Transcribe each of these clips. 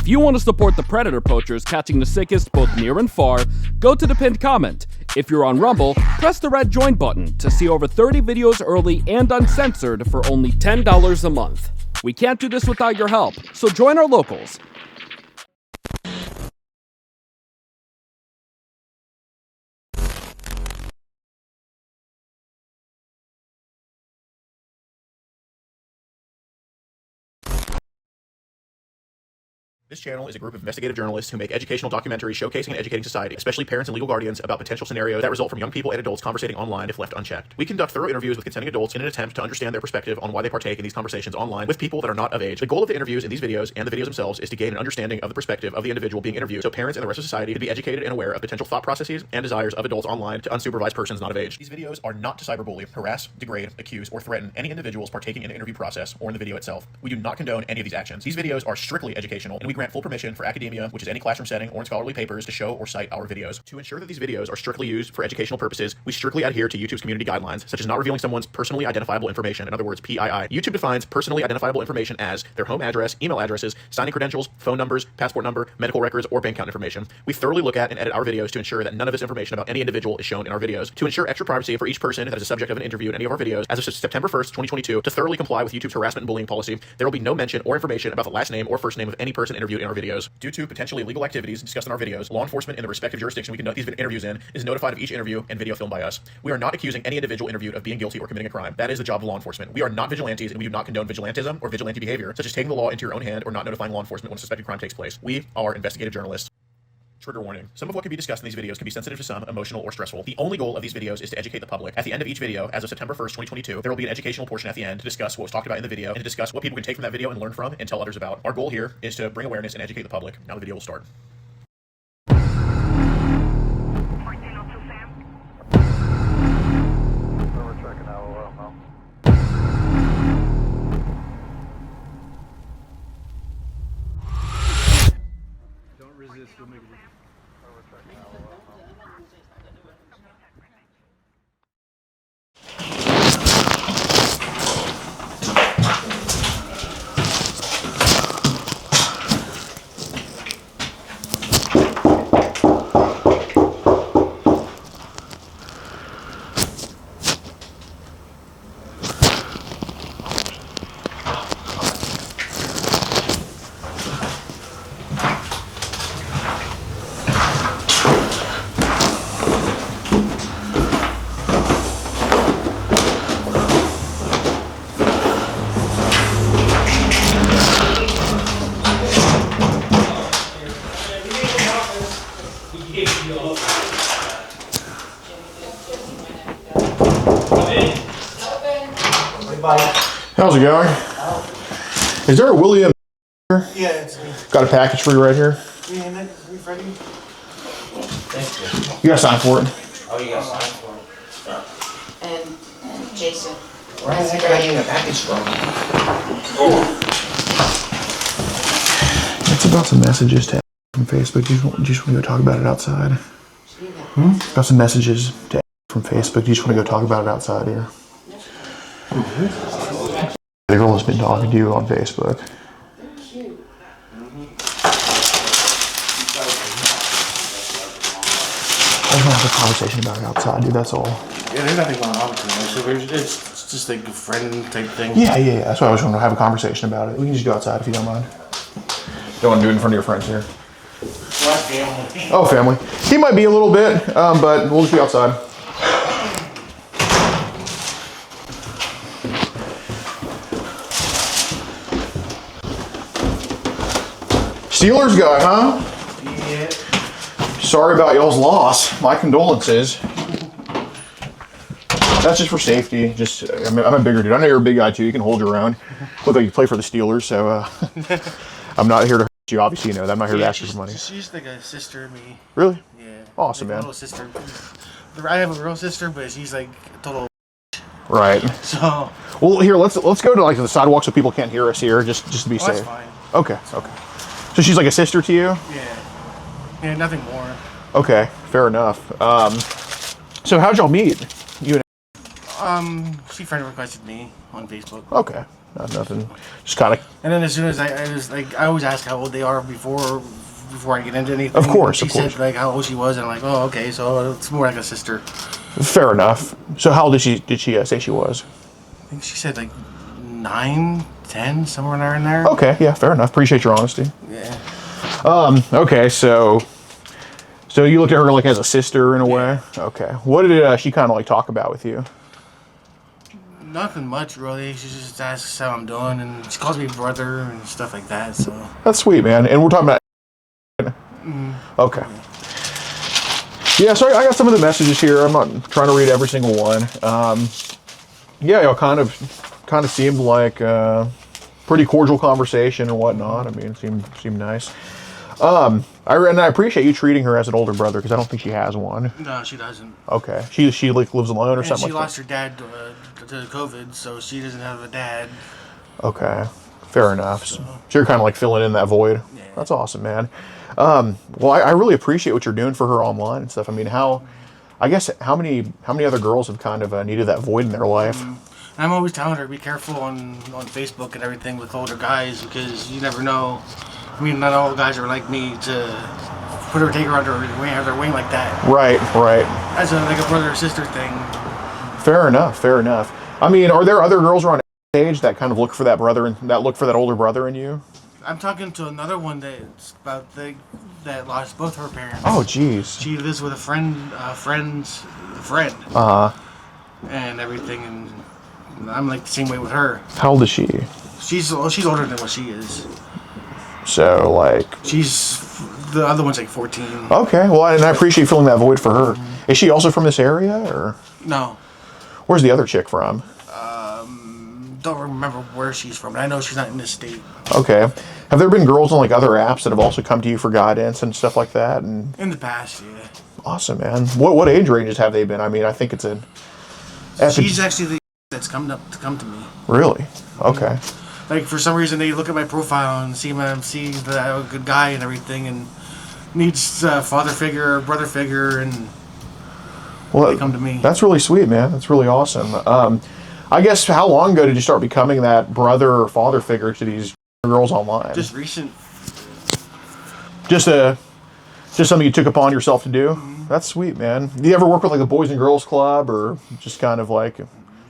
If you want to support the predator poachers catching the sickest both near and far, go to the pinned comment. If you're on Rumble, press the red join button to see over 30 videos early and uncensored for only $10 a month. We can't do this without your help, so join our locals. This channel is a group of investigative journalists who make educational documentaries showcasing and educating society, especially parents and legal guardians, about potential scenarios that result from young people and adults conversating online if left unchecked. We conduct thorough interviews with consenting adults in an attempt to understand their perspective on why they partake in these conversations online with people that are not of age. The goal of the interviews in these videos and the videos themselves is to gain an understanding of the perspective of the individual being interviewed, so parents and the rest of society can be educated and aware of potential thought processes and desires of adults online to unsupervised persons not of age. These videos are not to cyberbully, harass, degrade, accuse, or threaten any individuals partaking in the interview process or in the video itself. We do not condone any of these actions. These videos are strictly educational, and we grant full permission for academia, which is any classroom setting or in scholarly papers, to show or cite our videos. To ensure that these videos are strictly used for educational purposes, we strictly adhere to YouTube's community guidelines, such as not revealing someone's personally identifiable information, in other words, PII. YouTube defines personally identifiable information as their home address, email addresses, signing credentials, phone numbers, passport number, medical records, or bank account information. We thoroughly look at and edit our videos to ensure that none of this information about any individual is shown in our videos. To ensure extra privacy for each person that is a subject of an interview in any of our videos, as of September 1st, 2022, to thoroughly comply with YouTube's harassment and bullying policy, there will be no mention or information about the last name or first name of any person interviewed in our videos. Due to potentially illegal activities discussed in our videos, law enforcement in the respective jurisdiction we conduct these interviews in is notified of each interview and video filmed by us. We are not accusing any individual interviewed of being guilty or committing a crime. That is the job of law enforcement. We are not vigilantes, and we do not condone vigilantism or vigilante behavior, such as taking the law into your own hand or not notifying law enforcement when a suspected crime takes place. We are investigative journalists. Trigger warning. Some of what can be discussed in these videos can be sensitive to some, emotional, or stressful. The only goal of these videos is to educate the public. At the end of each video, as of September 1st, 2022, there will be an educational portion at the end to discuss what was talked about in the video and to discuss what people can take from that video and learn from and tell others about. Our goal here is to bring awareness and educate the public. Now the video will start. Resist, make it. How's it going? Is there a William here? Yeah, it's me. Got a package for you right here. Yeah, we ready? Thank you. You gotta sign for it. Oh, you got signed for it. And Jason. Where the heck are you getting a package from? It's about some messages to from Facebook. Do you just want to go talk about it outside? Got some messages to from Facebook. Do you just want to go talk about it outside here? The girl has been talking to you on Facebook. Cute. I just want to have a conversation about it outside, dude. That's all. Yeah, there's nothing going on between us. So it's just like a friend type thing. Yeah. That's why I was want to have a conversation about it. We can just go outside if you don't mind. Don't want to do it in front of your friends here. What family? Oh, family. He might be a little bit, but we'll just be outside. Steelers guy, huh? Yeah. Sorry about y'all's loss. My condolences. That's just for safety. I'm a bigger dude. I know you're a big guy too. You can hold your own. Look like you play for the Steelers, so I'm not here to hurt you. Obviously, you know that. I'm not here to ask you for money. She's like a sister of me. Really? Yeah. Awesome, like man. A little sister. I have a real sister, but she's like a total. Right. So. Well, here let's go to like the sidewalk so people can't hear us here, just to be safe. That's fine. Okay. So she's like a sister to you? Yeah. Yeah, nothing more. Okay, fair enough. So how'd y'all meet? You and She friend requested me on Facebook. Okay. nothing. Just kind of. And then as soon as I was like, I always ask how old they are before I get into anything. Of course, she said like how old she was, and I'm like, oh, okay, so it's more like a sister. Fair enough. So how old did she say she was? I think she said like 9, 10, somewhere in there. Okay, yeah, fair enough. Appreciate your honesty. Yeah. Okay, so you looked at her like as a sister in a way. Okay. What did she kind of like talk about with you? Nothing much really. She just asks how I'm doing, and she calls me brother and stuff like that. So That's sweet, man. And we're talking about. Okay. Yeah, so I got some of the messages here. I'm not trying to read every single one. Yeah, y'all kind of seemed like pretty cordial conversation and whatnot. I mean, it seemed nice. I appreciate you treating her as an older brother because I don't think she has one. no, she doesn't. Okay, she like lives alone or And something. she like lost her dad to COVID, so she doesn't have a dad. that? Okay, fair enough. So you're kind of like filling in that void. Yeah. That's awesome, man. Well, I really appreciate what you're doing for her online and stuff. I mean, how many other girls have kind of needed that void in their life? And I'm always telling her, be careful on Facebook and everything with older guys because you never know. I mean, not all guys are like me to take her under their wing like that. Right. As like a brother or sister thing. Fair enough. I mean, are there other girls around age that kind of look for that brother and that look for that older brother in you? I'm talking to another one that's about that lost both her parents. Oh, jeez. She lives with a friend's friend. And everything, and I'm like the same way with her. How old is she? She's older than what she is. So, like... The other one's like 14. Okay, well, and I appreciate filling that void for her. Is she also from this area, or... No. Where's the other chick from? Don't remember where she's from, but I know she's not in this state. Okay. Have there been girls on, like, other apps that have also come to you for guidance and stuff like that? And In the past, yeah. awesome, man. What age ranges have they been? I mean, I think it's a... She's actually the that's come to me. Really? Okay. Like, for some reason, they look at my profile and see that I'm a good guy and everything, and needs a father figure, brother figure, and Well, they come to me. That's really sweet, man. That's really awesome. I guess how long ago did you start becoming that brother or father figure to these girls online? Just recent. Just something you took upon yourself to do? Mm-hmm. That's sweet, man. Do you ever work with like a Boys and Girls Club or just kind of like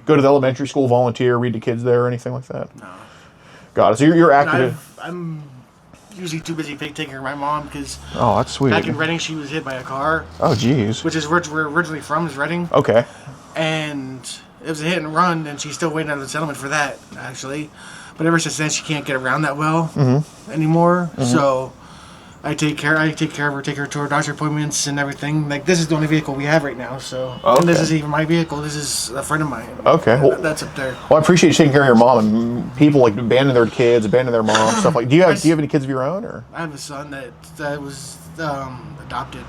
go to the elementary school, volunteer, read to kids there or anything like that? No. Got it. So you're active. I'm usually too busy taking care of my mom because Oh, that's sweet. back in Reading she was hit by a car, Oh, geez. which is where we're originally from, is Reading. Okay. And it was a hit and run, and she's still waiting on the settlement for that, actually. But ever since then, she can't get around that well anymore. Mm-hmm. So I take care of her, take her to her doctor appointments and everything. Like, this is the only vehicle we have right now. So Okay. And this is even my vehicle. This is a friend of mine. Okay. Well, That's up there. I appreciate you taking care of your mom and people like abandon their kids, abandon their mom, stuff like. Do you have any kids of your own or? I have a son that was adopted.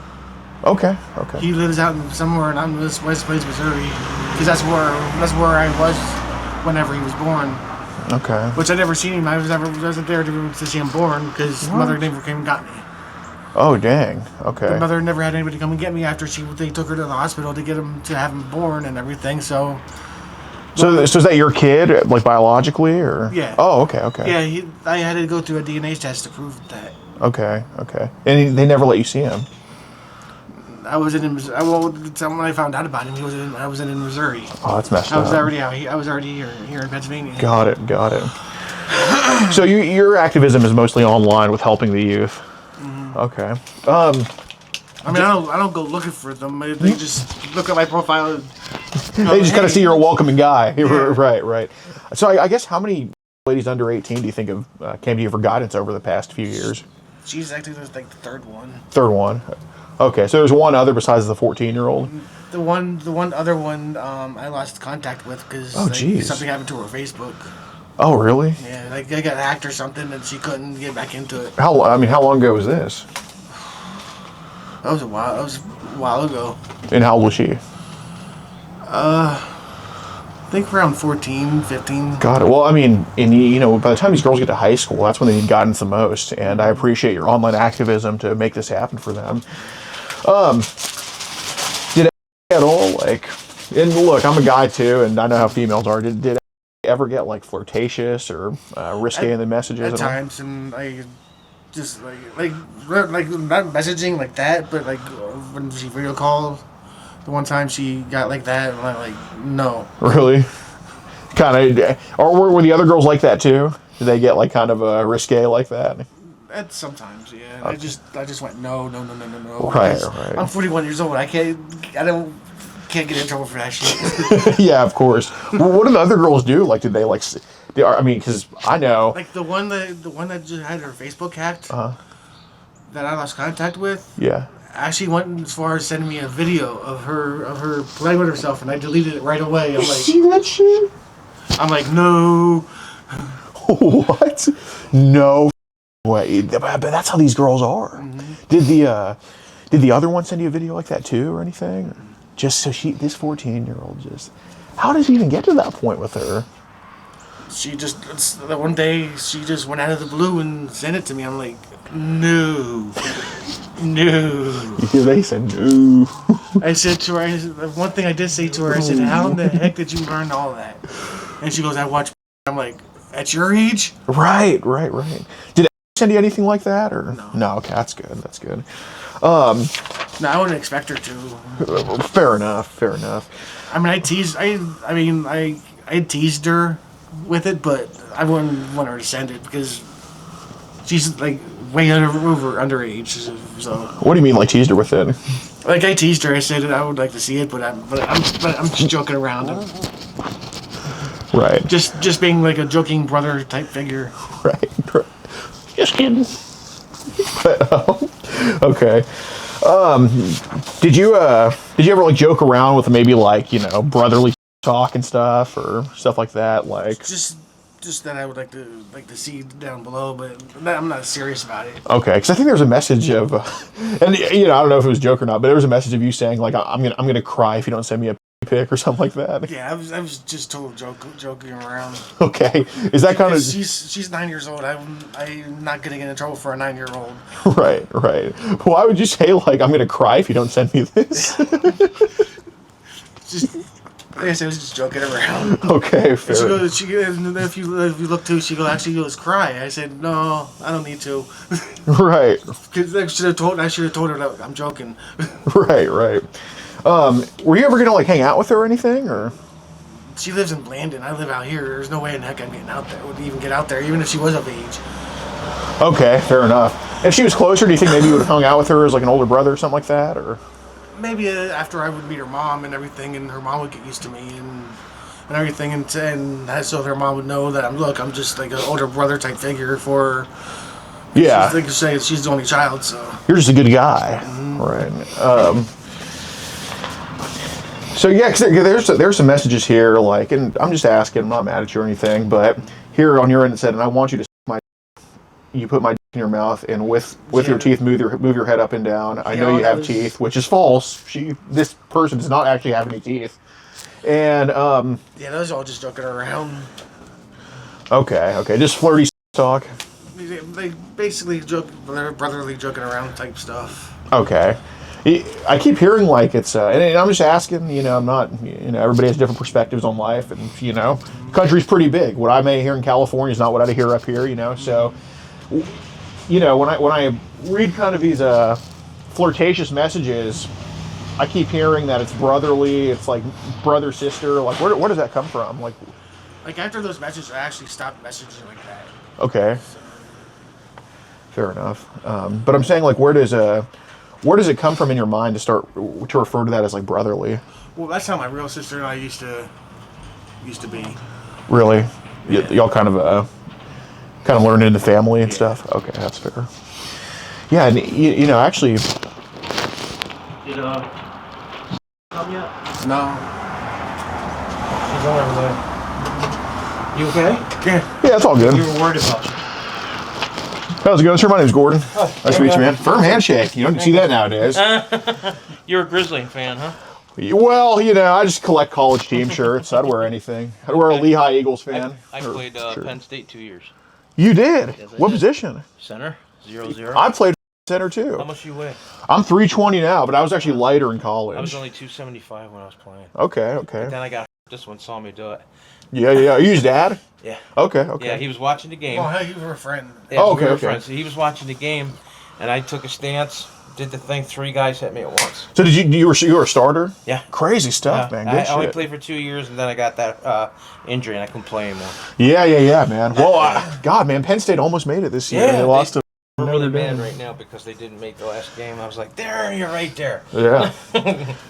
Okay. He lives out in somewhere in West Plains, Missouri, because that's where I was whenever he was born. Okay. Which I never seen him. I wasn't there to see him born because mother never came and got me. Oh, dang. Okay. The mother never had anybody come and get me after they took her to the hospital to have him born and everything. So is that your kid, like biologically, or? Yeah. Oh, okay. yeah, I had to go through a DNA test to prove that. Okay. And they never let you see him. I was in when I found out about him, I was in Missouri. Oh, that's messed up. I was already here in Pennsylvania. Got it. So your activism is mostly online with helping the youth. Mm-hmm. Okay. I mean, I don't go looking for them. They just look at my profile. And They just kind of see you're a welcoming guy. Yeah. Right. So I guess how many ladies under 18 do you think have came to you for guidance over the past few years? She's actually like the third one. Third one. Okay, so there's one other besides the 14-year-old? The one other one I lost contact with because something happened to her Facebook. Oh, really? Yeah, like they got hacked or something and she couldn't get back into it. How long ago was this? That was a while ago. And how old was she? I think around 14, 15. Got it. Well, I mean, and by the time these girls get to high school, that's when they need guidance the most. And I appreciate your online activism to make this happen for them. Did at all and look, I'm a guy too, and I know how females are. Did ever get like flirtatious or risque in the messages? At and all? times, and I just like not messaging like that, but like when she video called, the one time she got like that, and I'm like, no. Really? Kind of, or were the other girls like that too? Did they get like kind of risque like that? That's sometimes, yeah. Okay. I just went no. Right, Because right. I'm 41 years old. Can't get in trouble for that shit. Yeah, of course. Well, what did the other girls do? Like, did they like? I mean, because I know. Like the one that just had her Facebook hacked, that I lost contact with. Yeah. Actually went as far as sending me a video of her playing with herself, and I deleted it right away. I'm like, See that shit? I'm like, no. What? No way. But that's how these girls are. Mm-hmm. Did the other one send you a video like that too, or anything? Or just so this 14-year-old just. How does he even get to that point with her? She just one day she just went out of the blue and sent it to me. I'm like, no. They said no. I said to her, one thing I did say to her, I said, how in the heck did you learn all that? And she goes, I watch. I'm like, at your age? Right. Did it send you anything like that, or no? Okay, that's good. No, I wouldn't expect her to. Fair enough. I mean, I teased her with it, but I wouldn't want her to send it because she's like way underage. So. What do you mean, like teased her with it? Like I teased her, I said I would like to see it, but I'm just joking around. Right. Just being like a joking brother type figure. Right. Just kidding. Okay. Did you ever like joke around with maybe like, brotherly talk and stuff or stuff like that? Like just that I would like to see down below, but I'm not serious about it. Okay, because I think there's a message of, and I don't know if it was a joke or not, but there was a message of you saying like I'm gonna cry if you don't send me a pic or something like that. Yeah, I was just total joking around. Okay, is that kind of? She's 9 years old. I'm not gonna get in trouble for a 9-year-old. Right. Why would you say like I'm gonna cry if you don't send me this? Just. Like I said, I was just joking around. Okay, fair. If you look too, she goes, cry. I said, no, I don't need to. Right. Because I should have told her that I'm joking. Right. Were you ever gonna like hang out with her or anything, or? She lives in Blandon. I live out here. There's no way in heck I'm getting out there. Would even get out there, even if she was of age. Okay, fair enough. If she was closer, do you think maybe you would have hung out with her as like an older brother or something like that, or? Maybe after I would meet her mom and everything, and her mom would get used to me and everything, and so her mom would know that I'm just like an older brother type figure for her. Yeah. She's the only child, so. You're just a good guy, right? So yeah, 'cause there's some messages here, like, and I'm just asking, I'm not mad at you or anything, but here on your end it said, and I want you to you put my dick in your mouth, and with your teeth move your head up and down. I know you have teeth, which is false. This person does not actually have any teeth. And yeah, those are all just joking around. Okay, just flirty talk. They basically brotherly joking around type stuff. Okay. I keep hearing like it's, and I'm just asking, I'm not, everybody has different perspectives on life, and, the country's pretty big. What I may hear in California is not what I hear up here, so, when I read kind of these flirtatious messages, I keep hearing that it's brotherly, it's like brother, sister, like where does that come from? Like after those messages, I actually stopped messaging like that. Okay. Fair enough. But I'm saying, like, where does it come from in your mind to start to refer to that as like brotherly? Well, that's how my real sister and I used to be. Really? Yeah. Y'all kind of learned in the family and stuff. Okay, that's fair. Yeah, and actually. Did come yet? No. She's on her way. You okay? Yeah, it's all good. We were worried about you. How's it going, sir? My name's Gordon. Nice to meet you, man. Firm handshake. You don't see that nowadays. You're a Grizzly fan, huh? Well, I just collect college team shirts. I'd wear anything. I'd wear a Lehigh Eagles fan. I played Penn State 2 years. You did? Yes, What did. position? Center, 0-0. I played center too. How much you weigh? I'm 320 now, but I was actually lighter in college. I was only 275 when I was playing. Okay. Then I got this one saw me do it. Yeah, yeah. Are you his dad? Yeah. Okay, okay. Yeah, he was watching the game. Well, hey, you were a friend. Yeah, Oh, we were okay. friends. He was watching the game, and I took a stance, did the thing. 3 guys hit me at once. So you were a starter? Yeah. Crazy stuff, man. Good I shit. only played for 2 years, and then I got that injury, and I couldn't play anymore. Yeah, man. Well, God, man, Penn State almost made it this year. Yeah, they lost to We're really Notre mad Dame. right now because they didn't make the last game. I was like, there, you're right there. Yeah.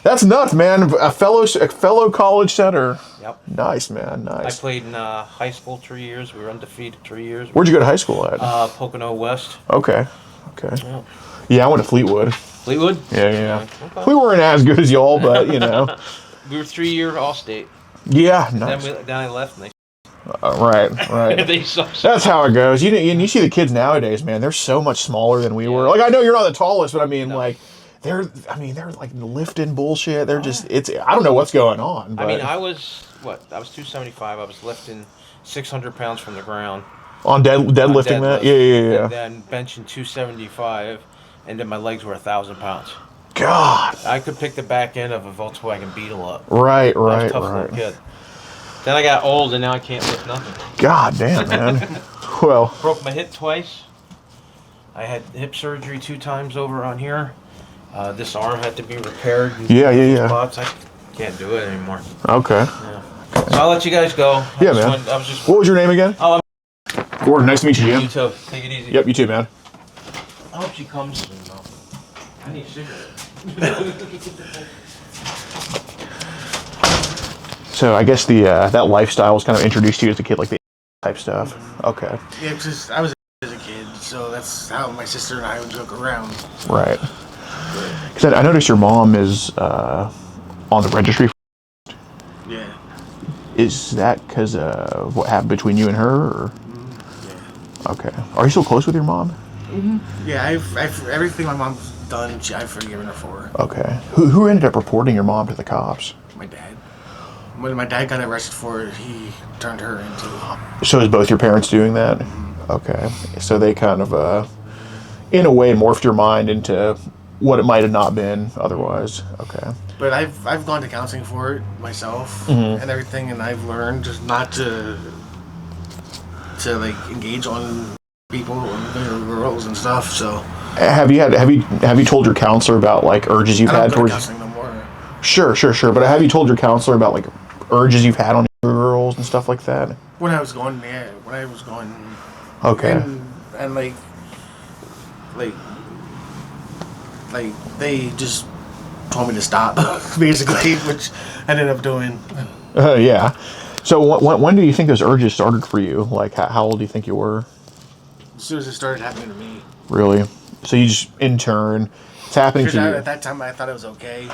That's nuts, man. A fellow college center. Yep. Nice, man. I Nice. played in high school 3 years. We were undefeated 3 years. Where'd you go to high school at? Pocono West. Okay. Yeah. Yeah, I went to Fleetwood. Fleetwood? Yeah. Okay. We weren't as good as y'all, but you know. We were 3-year All-State. Yeah, nice. Then I left, and they Right. they sucked. That's how it goes. You see the kids nowadays, man. They're so much smaller than we were. Like, I know you're not the tallest, but I mean, like, they're like lifting bullshit. They're just, I don't know what's going on. But I mean, I was 275. I was lifting 600 pounds from the ground. on deadlifting that. Yeah. And then benching 275, and then my legs were 1,000 pounds. God. I could pick the back end of a Volkswagen Beetle up. Right. I was a tough little kid. Then I got old, and now I can't lift nothing. God damn, man. Well, Broke my hip twice. I had hip surgery 2 times over on here. This arm had to be repaired. Yeah. Spots. I can't do it anymore. Okay. Yeah. So I'll let you guys go. Yeah, man. I was just. What was your name again? Oh, Gordon. Nice to meet you, Jim. you too. Take it easy. Yep, you too, man. I hope she comes soon, though. I need a cigarette. So I guess that lifestyle was kind of introduced to you as a kid, like the type stuff. Okay. Yeah, because I was as a kid, so that's how my sister and I would joke around. Right. Because I noticed your mom is on the registry. Yeah. Is that because of what happened between you and her? Or? Yeah. Okay. Are you still close with your mom? Yeah, I've everything my mom's done, I've forgiven her for. Okay. Who ended up reporting your mom to the cops? My dad. When my dad got arrested for it, he turned her into. So is both your parents doing that? Okay. So they kind of, in a way, morphed your mind into what it might have not been otherwise. Okay. But I've gone to counseling for it myself and everything, and I've learned just not to like engage on people and girls and stuff. So. Have you told your counselor about like urges you've I don't had go to towards? counseling no more. Sure. But have you told your counselor about like urges you've had on girls and stuff like that? When I was going, Okay. and like they just told me to stop, basically, which I ended up doing. Yeah. So when do you think those urges started for you? Like how old do you think you were? As soon as it started happening to me. Really? So you just in turn, it's happening to Because you. at that time I thought it was okay,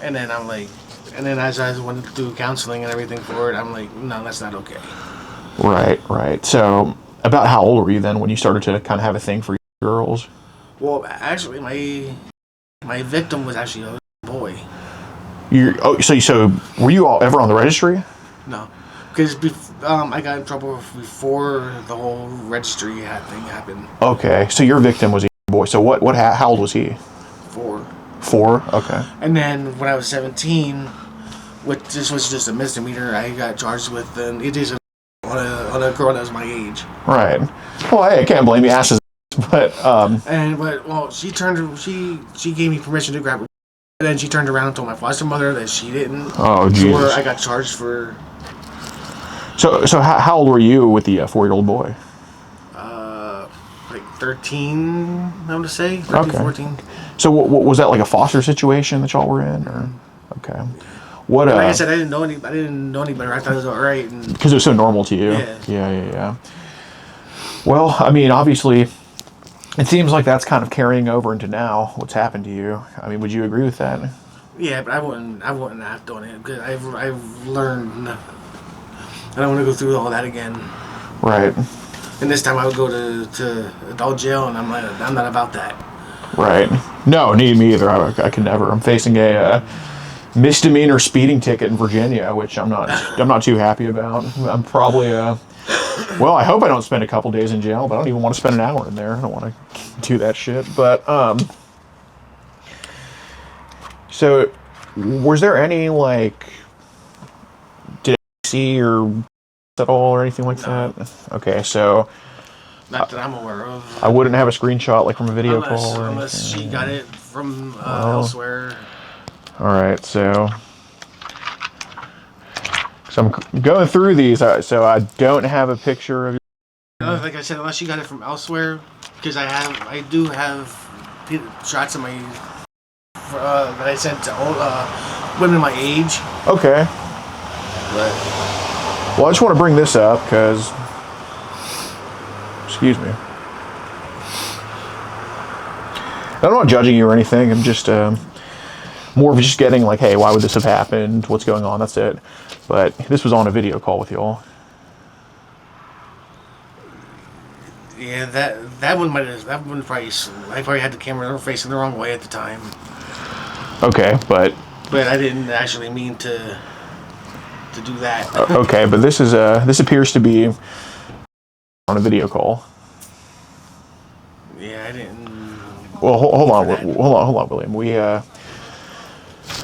and then I'm like, and then as I went through counseling and everything for it, I'm like, no, that's not okay. Right. So about how old were you then when you started to kind of have a thing for girls? Well, actually, my victim was actually a boy. So were you all ever on the registry? No, because I got in trouble before the whole registry thing happened. Okay. So your victim was a boy. So how old was he? 4. 4? Okay. And then when I was 17, which this was just a misdemeanor, I got charged with it is on a girl that was my age. Right. Well, hey, I can't blame you, asses. But she gave me permission to grab her, and then she turned around and told my foster mother that she didn't. Oh, Jesus. So I got charged for. So how old were you with the 4-year-old boy? Like 13, I want to say. 13, Okay. 14. So what was that, like a foster situation that y'all were in, or? Okay. What? Like I said, I didn't know any better. I thought it was all right. Because it was so normal to you. Yeah. Well, I mean, obviously, it seems like that's kind of carrying over into now. What's happened to you? I mean, would you agree with that? Yeah, but I wouldn't act on it because I've learned. I don't want to go through all that again. Right. And this time I would go to adult jail, and I'm not about that. Right. No, me either. I can never. I'm facing a misdemeanor speeding ticket in Virginia, which I'm not too happy about. I'm probably well, I hope I don't spend a couple days in jail, but I don't even want to spend an hour in there. I don't want to do that shit. But so was there any like, did it see or at all or anything like No. that? Okay, so Not that I'm aware of. I wouldn't have a screenshot like from a video call or Unless she anything. got it from elsewhere. All right, so I'm going through these, so I don't have a picture of. Like I said, unless she got it from elsewhere, because I do have shots of my that I sent to old women my age. Okay. But Well, I just want to bring this up because, excuse me. I'm not judging you or anything. I'm just more of just getting like, hey, why would this have happened? What's going on? That's it. But this was on a video call with y'all. yeah, that one probably I probably had the camera facing the wrong way at the time. Okay, but I didn't actually mean to do that. okay, but this appears to be on a video call. Yeah, I didn't. Well, hold on, William.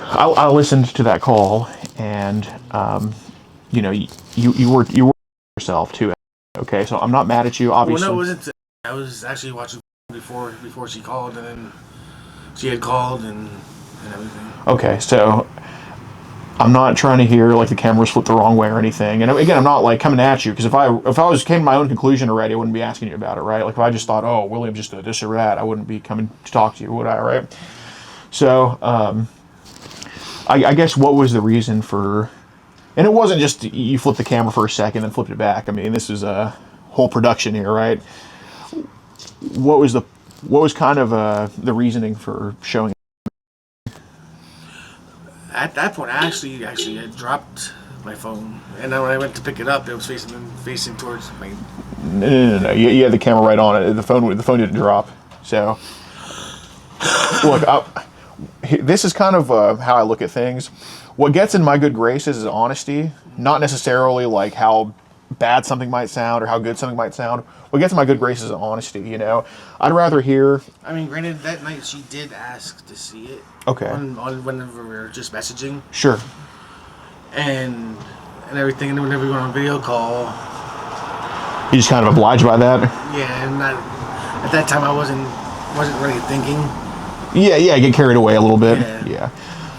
I listened to that call, and you know, you were yourself too. Okay, so I'm not mad at you, obviously. Well, no, it wasn't. I was actually watching before she called, and then she had called and everything. Okay, so I'm not trying to hear like the cameras flip the wrong way or anything. And again, I'm not like coming at you because if I came to my own conclusion already, I wouldn't be asking you about it, right? Like if I just thought, oh, William just did this or that, I wouldn't be coming to talk to you, would I? Right? So I guess what was the reason for? And it wasn't just you flipped the camera for a second and flipped it back. I mean, this is a whole production here, right? What was kind of the reasoning for showing? At that point, I actually had dropped my phone, and then when I went to pick it up, it was facing towards my. No. You had the camera right on it. The phone didn't drop. So, look, this is kind of how I look at things. What gets in my good graces is honesty, not necessarily like how bad something might sound or how good something might sound. What gets in my good graces is honesty. You know, I'd rather hear. I mean, granted, that night she did ask to see it. Okay. On whenever we were just messaging. Sure. And everything, and whenever we went on video call. You just kind of obliged by that. Yeah, and at that time I wasn't really thinking. Yeah, I get carried away a little bit. Yeah.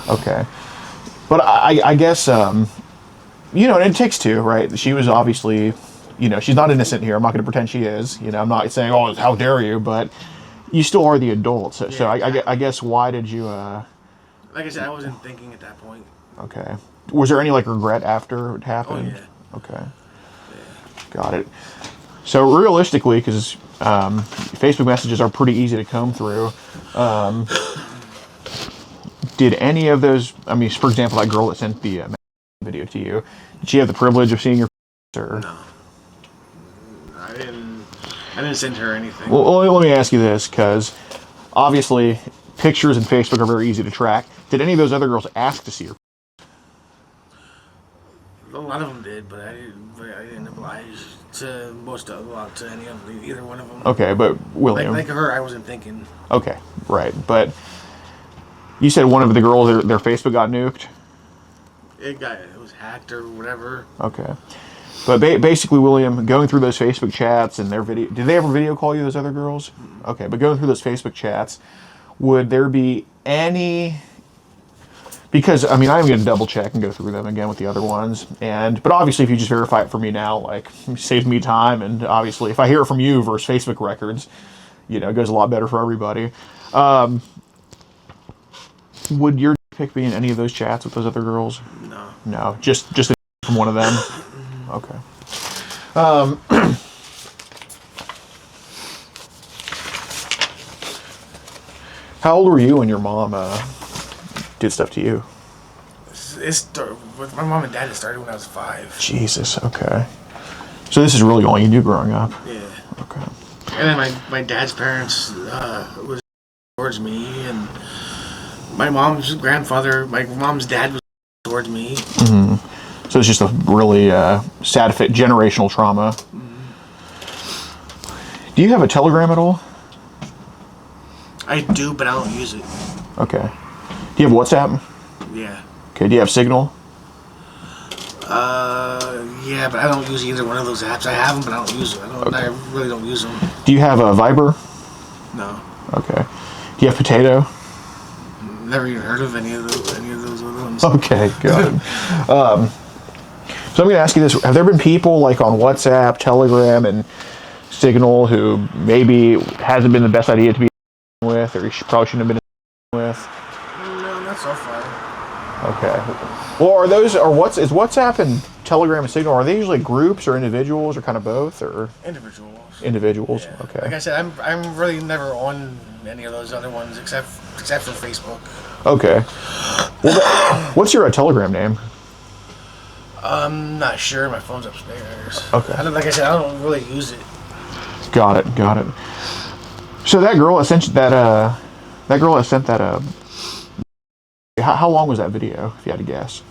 Okay. But I guess, you know, and it takes two, right? She was obviously, you know, she's not innocent here. I'm not going to pretend she is. You know, I'm not saying, oh, how dare you, but you still are the adult. So, Yeah, so exactly. I guess why did you, Like I said, I wasn't thinking at that point. okay. Was there any, like, regret after it happened? Oh, yeah. Okay. Got it. So realistically, because Facebook messages are pretty easy to comb through, did any of those, I mean, for example, that girl that sent the video to you, did she have the privilege of seeing your or? No. I didn't send her anything. Well, let me ask you this, because obviously pictures in Facebook are very easy to track. Did any of those other girls ask to see her? A lot of them did, but I didn't oblige to any of them, either one of them. Okay, but William. Like her, I wasn't thinking. Okay, right. But you said one of the girls, their Facebook got nuked? It was hacked or whatever. Okay. But basically, William, going through those Facebook chats and their video, did they ever video call you, those other girls? Okay, but going through those Facebook chats, would there be any... Because, I mean, I'm going to double check and go through them again with the other ones. But obviously, if you just verify it for me now, like, it saves me time. And obviously, if I hear it from you versus Facebook records, you know, it goes a lot better for everybody. Would your pick be in any of those chats with those other girls? No. No, just from one of them? Okay. How old were you when your mom did stuff to you? With my mom and dad, it started when I was 5. Jesus, okay. So this is really all you knew growing up? Yeah. Okay. And then my dad's parents was towards me, and my mom's grandfather, my mom's dad was towards me. Mm-hmm. So it's just a really sad generational trauma. Mm-hmm. Do you have a Telegram at all? I do, but I don't use it. Okay. Do you have WhatsApp? Yeah. Okay. Do you have Signal? Yeah, but I don't use either one of those apps. I have them, but I don't use them. I really don't use them. Do you have a Viber? No. Okay. Do you have Potato? Never even heard of any of those other ones. Okay, good. So I'm going to ask you this: have there been people like on WhatsApp, Telegram, and Signal who maybe hasn't been the best idea to be with, or you probably shouldn't have been with? No, not so far. Okay. Well, is WhatsApp and Telegram and Signal, are they usually groups or individuals or kind of both, or Individuals? Individuals. Yeah. Okay. Like I said, I'm really never on any of those other ones except for Facebook. Okay. Well, what's your Telegram name? I'm not sure. My phone's upstairs. Okay. Like I said, I don't really use it. Got it. So that girl that sent that how long was that video, if you had to guess?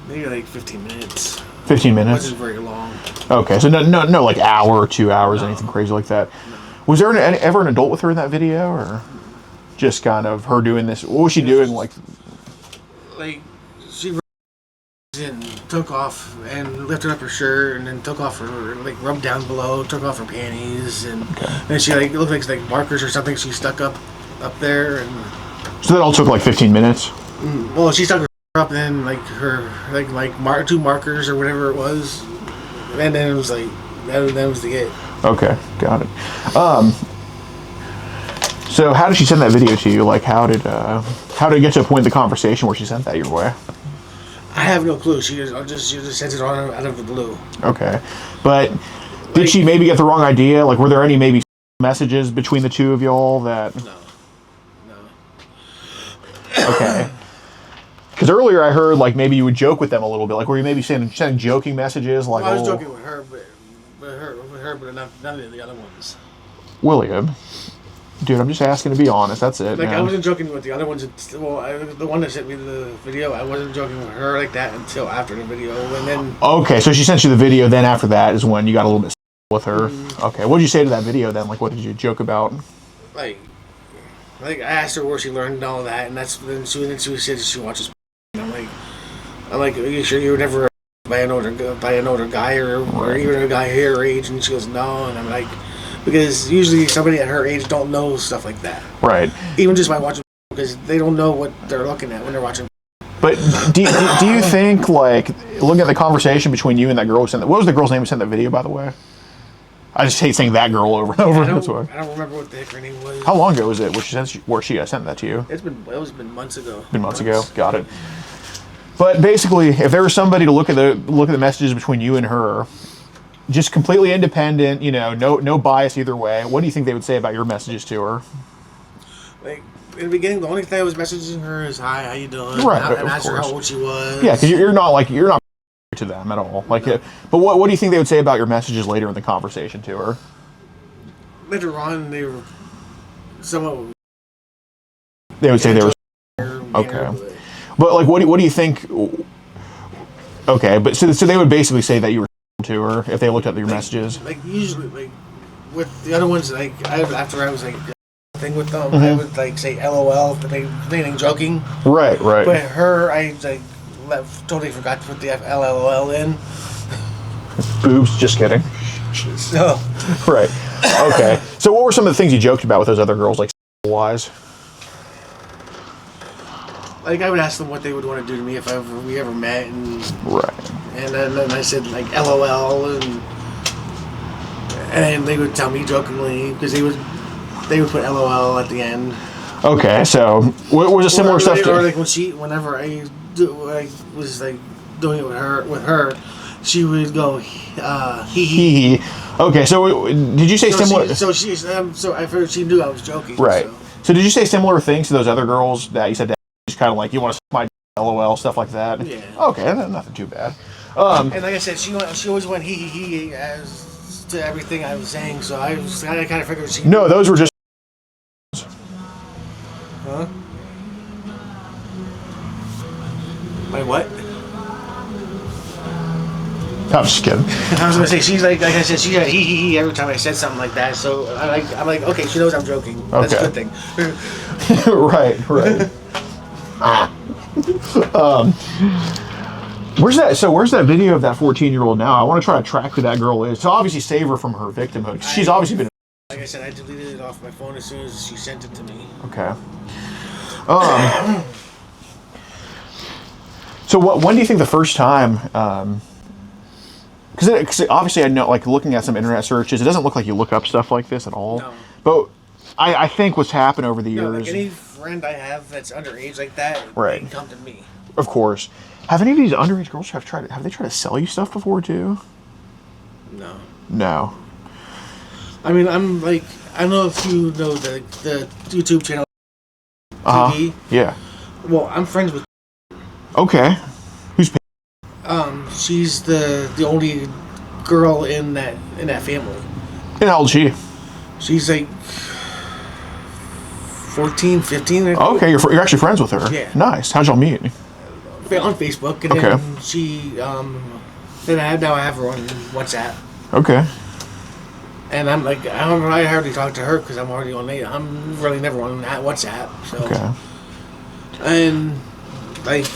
Maybe like 15 minutes. 15 It minutes? wasn't very long. Okay, so no like hour or 2 hours, anything crazy like that. No. Was there ever an adult with her in that video, or just kind of her doing this? What was she doing, like? Like, she and took off and lifted up her shirt and then took off her, like, rubbed down below, took off her panties, and then she, like, it looked like markers or something she stuck up there, and... So that all took like 15 minutes? Well, she stuck her up and then, like, two markers or whatever it was, and then it was, like, that was the it. Okay, got it. So how did she send that video to you? Like, how did it get to a point in the conversation where she sent that your way? I have no clue. She just sent it on out of the blue. Okay, but did she maybe get the wrong idea? Like, were there any maybe messages between the two of y'all that? No. Okay. Because earlier I heard like maybe you would joke with them a little bit, like were you maybe sending joking messages, like? Well, I was joking with her, but none of the other ones. William, dude, I'm just asking to be honest. That's it. Like, man. I wasn't joking with the other ones. The one that sent me the video, I wasn't joking with her like that until after the video, and then. Okay, so she sent you the video. Then after that is when you got a little bit with her. Okay, what did you say to that video then? Like, what did you joke about? Like I asked her where she learned all that, and then she said she watches. And I'm like, are you sure you were never by an older guy or even a guy her age? And she goes, no, and I'm like, because usually somebody at her age don't know stuff like that. Right. Even just by watching, because they don't know what they're looking at when they're watching. But do you think, like, looking at the conversation between you and that girl who sent that, what was the girl's name who sent that video, by the way? I just hate saying that girl over and over. I don't remember what the heck her name was. How long ago was it where she sent that to you? It was months ago. Been months ago. Got it. But basically, if there was somebody to look at the messages between you and her, just completely independent, no bias either way, what do you think they would say about your messages to her? Like, in the beginning, the only thing I was messaging her is, hi, how you doing? Right, and asked her how old she was. Yeah, because you're not to them at all. Like, no. But what do you think they would say about your messages later in the conversation to her? Later on, they were somewhat. They would say they were. Okay. But like, what do you think? Okay, but so they would basically say that you were to her if they looked at your messages. Like usually, like with the other ones, like after I was like thing with them, I would like say LOL, meaning joking. Right. But her, I like totally forgot to put the LOL in. Boobs. Just kidding. No. Right. Okay. So what were some of the things you joked about with those other girls, like wise? Like, I would ask them what they would want to do to me if we ever met, and right. And then I said like LOL, and they would tell me jokingly because they would put LOL at the end. Okay, so what was a similar stuff? Or like whenever I was like doing it with her, she would go hee hee. Okay, so did you say similar? So I figured she knew I was joking. Right. So did you say similar things to those other girls that you said that just kind of like you want to my LOL stuff like that? Yeah. Okay, nothing too bad. And like I said, she always went hee as to everything I was saying. So I kind of figured she. No, those were just. Huh? My what? I'm just kidding. I was gonna say she's like I said, she got hee every time I said something like that. So I'm like, okay, she knows I'm joking. That's a good thing. Right. Where's that? So where's that video of that 14-year-old now? I want to try to track who that girl is. To obviously save her from her victimhood. She's obviously been. Like I said, I deleted it off my phone as soon as she sent it to me. Okay. So when do you think the first time? Because obviously I know, like looking at some internet searches, it doesn't look like you look up stuff like this at all. No. But I think what's happened over the No, years. like any friend I have that's underage like that, Right. they can come to me. Of course. Have any of these underage girls have they tried to sell you stuff before too? No. No. I mean, I'm like, I don't know if you know the YouTube channel TV. Yeah. Well, I'm friends with. Okay. Who's She's the only girl in that family. and how old is she? She's like 14, 15. I think. Okay, you're actually friends with her. Yeah. Nice. How'd y'all meet? On Facebook, and Okay. then she, then I have her on WhatsApp, Okay. and I'm like, I don't know, I hardly talk to her because I'm already on there. I'm really never on that WhatsApp, so. Okay. And like,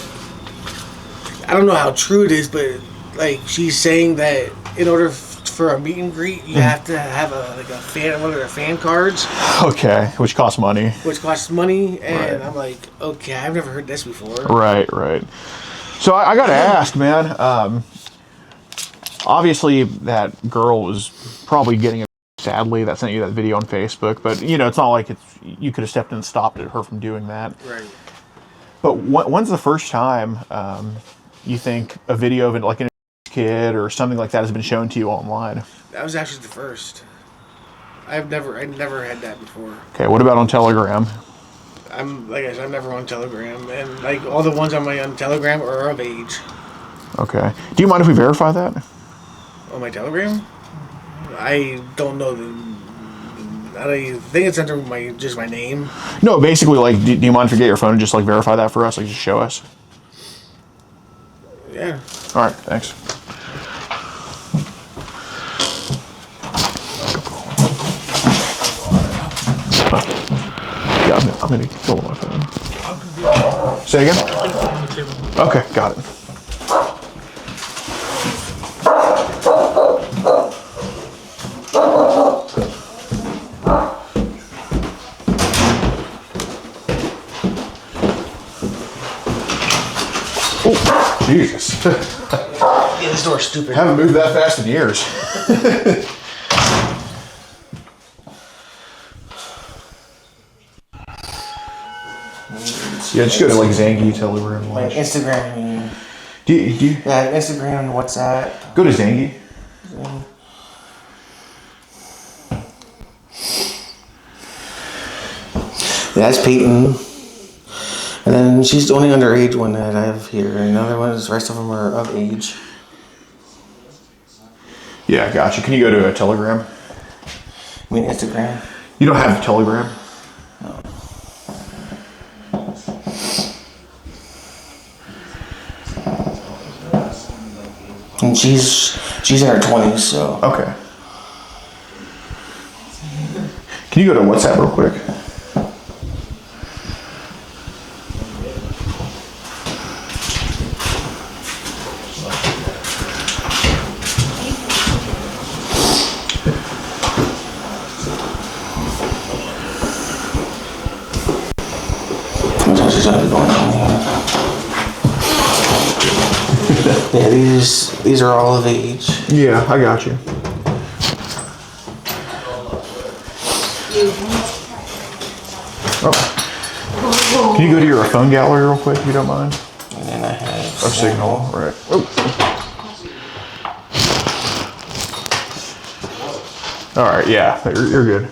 I don't know how true it is, but like she's saying that in order for a meet and greet, you have to have a fan, one of their fan cards, Okay, which costs money. which costs money, and Right. I'm like, okay, I've never heard this before. Right. So I got to ask, man. Obviously, that girl was probably getting it. Sadly, that sent you that video on Facebook, but it's not like you could have stepped in and stopped her from doing that. Right. But when's the first time you think a video of like an kid or something like that has been shown to you online? That was actually the first. I never had that before. Okay, what about on Telegram? I'm like I said, I'm never on Telegram, and like all the ones on Telegram are of age. Okay. Do you mind if we verify that? On my Telegram, I don't know I think it's under just my name. No, basically, like, do you mind if we get your phone and just like verify that for us? Like, just show us. Yeah. All right, thanks. Yeah, I'm gonna kill my phone. Say again? Okay, got it. Oh, Jesus. Yeah, this door's stupid. Haven't moved that fast in years. Yeah, just go to like Zangy Telegram and My watch. Instagram. Do you Yeah, Instagram and WhatsApp. go to Zangy? Yeah, that's Peyton. And then she's the only underage one that I have here. And the other ones, the rest of them are of age. Yeah, gotcha. Can you go to a Telegram? I mean, Instagram. You don't have Telegram? And she's in her 20s, so. Okay. Can you go to WhatsApp real quick? Sometimes it's going on here. Yeah, these are all of age. Yeah, I got you. Oh. Can you go to your phone gallery real quick if you don't mind? And then I have Or Signal, right. Oh. All right, yeah, you're good.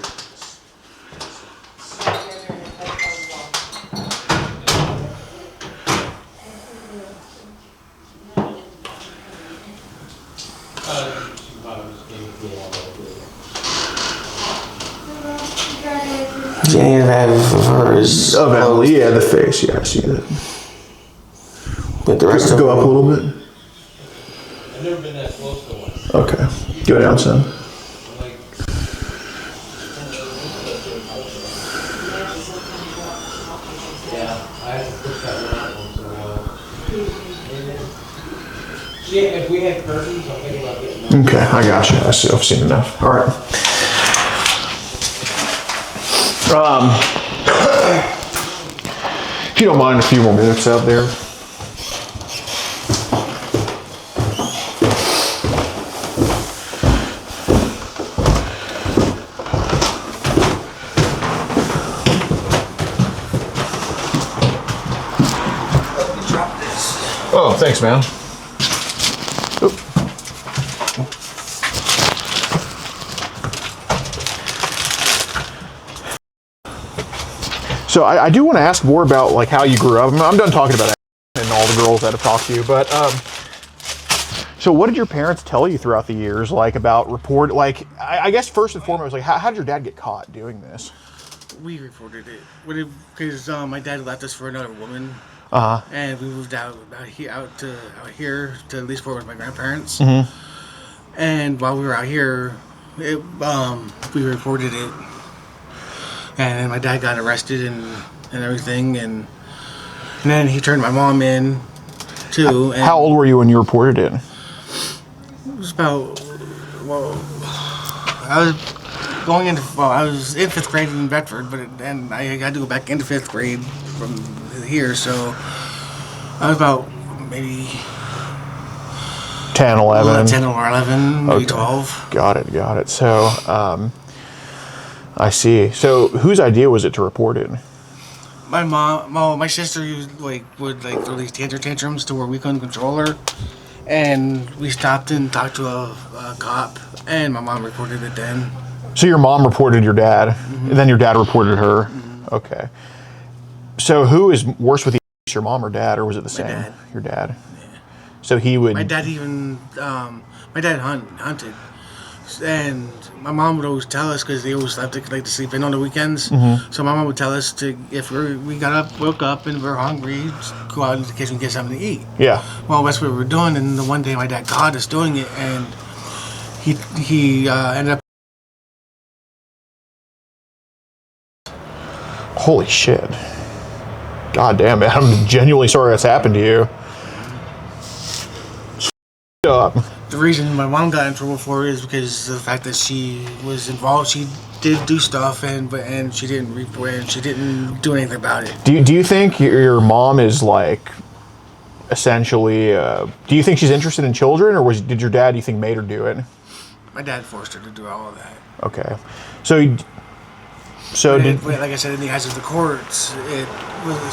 any of that of hers. Of Emily, yeah, the face, yeah, I see that. But the rest Just of go up a them, little bit. I've never been that close to one. Okay, go down some. Like, yeah, I had to push that one out once in a while. If we had curtains, I'm thinking about getting them. Okay, I got you. I've seen enough. All right. If you don't mind a few more minutes out there. Oh, thanks, man. Oop. So I do want to ask more about like how you grew up. I'm done talking about it and all the girls that have talked to you, but so what did your parents tell you throughout the years, like about report? Like I guess first and foremost, like how did your dad get caught doing this? We reported it because my dad left us for another woman. And we moved out here to Leesport with my grandparents. And while we were out here, we reported it. And my dad got arrested and everything. And then he turned my mom in, too. And how old were you when you reported it? it was about, I was in 5th grade in Bedford, and I had to go back into 5th grade from here, so I was about maybe 10, 11. 10 or 11, maybe Okay. 12. Got it. So, I see. So, whose idea was it to report it? My mom, my sister would throw these tantrums to where we couldn't control her, and we stopped and talked to a cop, and my mom reported it then. So your mom reported your dad, and then your dad reported her. Okay. So who is worse with your mom or dad, or was it the same? dad. Your dad. Yeah. So he would. My dad hunted, and my mom would always tell us because they always like to sleep in on the weekends. So my mom would tell us to if we woke up and we're hungry, go out in the kitchen and get something to eat. Yeah. Well, that's what we were doing, and the one day my dad caught us doing it, and he ended up. Holy shit. God damn, man. I'm genuinely sorry that's happened to you. Up. The reason my mom got in trouble for it is because of the fact that she was involved. She did do stuff, and she didn't report, and she didn't do anything about it. Do you think your mom is like essentially? Do you think she's interested in children, or did your dad? Do you think made her do it? My dad forced her to do all of that. Okay, so Like I said, in the eyes of the courts,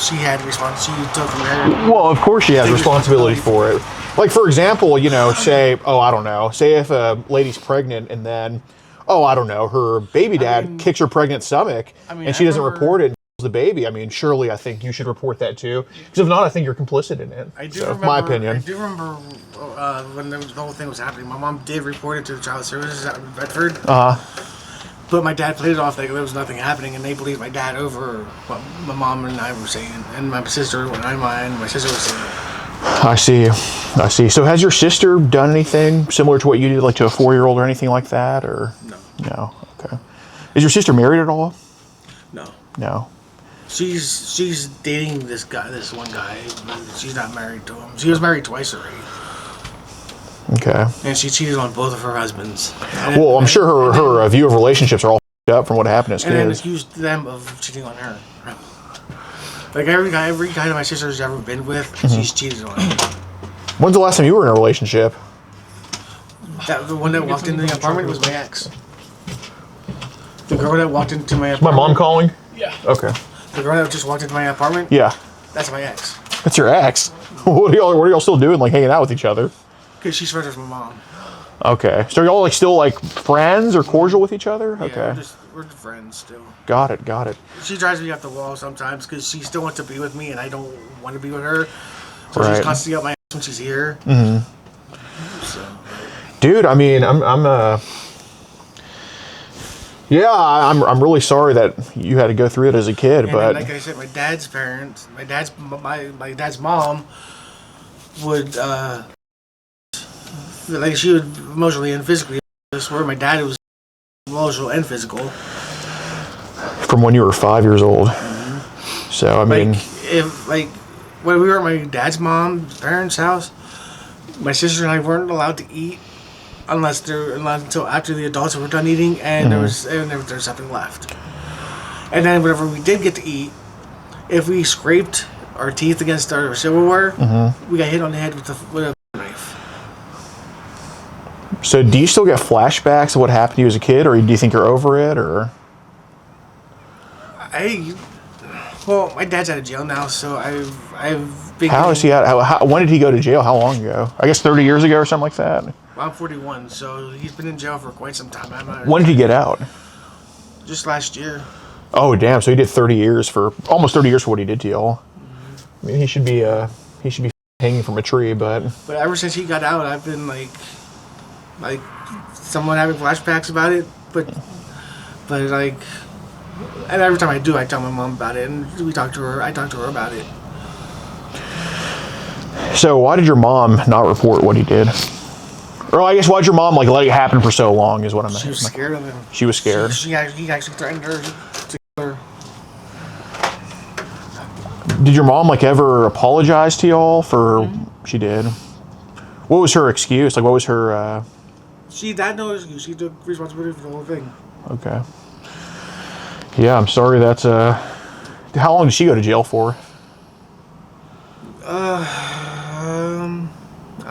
she had responsibility. She took her. well, of course she has responsibility for it. Like for example, say if a lady's pregnant and then, I don't know, her baby dad kicks her pregnant stomach and she doesn't report it and kills the baby. I mean, surely I think you should report that too. Because if not, I think you're complicit in it. I do so, remember, my opinion. I do remember when the whole thing was happening. My mom did report it to the child services out in Bedford. But my dad played it off like there was nothing happening, and they believed my dad over what my mom and I were saying, and my sister and my sister was saying. I see. So has your sister done anything similar to what you did, like to a 4-year-old or anything like that, or? No. Okay. Is your sister married at all? No. She's dating this one guy, but she's not married to him. She was married twice already. Okay. And she cheated on both of her husbands. Well, I'm sure her view of relationships are all f***ed up from what happened as and then kids. accused them of cheating on her. Like every guy that my sister's ever been with, she's cheated on him. When's the last time you were in a relationship? The one that walked into the apartment was my ex. The girl that walked into my apartment. My mom calling? Yeah. Okay. The girl that just walked into my apartment. Yeah. That's my ex. That's your ex. What are y'all still doing? Like hanging out with each other? Because she's friends with my mom. Okay. So are y'all still friends or cordial with each other? Yeah, Okay. we're friends still. Got it. She drives me up the wall sometimes because she still wants to be with me and I don't want to be with her. So Right. she's constantly up my ass when she's here. So. Dude, I mean, I'm really sorry that you had to go through it as a kid, And but then, like I said, my dad's mom would she would emotionally and physically. I swear my dad was emotional and physical. from when you were 5 years old. So I mean, When we were at my dad's mom's parents' house, My sister and I weren't allowed to eat until after the adults were done eating, and there was something left. And then whenever we did get to eat, if we scraped our teeth against our silverware, we got hit on the head with a knife. So do you still get flashbacks of what happened to you as a kid, or do you think you're over it, or? Well, my dad's out of jail now, so I've been. How is he out? When did he go to jail? How long ago? I guess 30 years ago or something like that. I'm 41, so he's been in jail for quite some time. When did he get out? Just last year. Oh damn! So he did almost 30 years for what he did to y'all. I mean, he should be hanging from a tree, but ever since he got out, I've been like somewhat having flashbacks about it, but like, and every time I do, I tell my mom about it, and I talk to her about it. So why did your mom not report what he did? Or I guess why'd your mom let it happen for so long is what I'm She was scared of him. She was scared? He actually threatened her to kill her. Did your mom ever apologize to y'all for? She did. What was her excuse? What was her? She had no excuse. She took responsibility for the whole thing. Okay. Yeah, I'm sorry. That's How long did she go to jail for?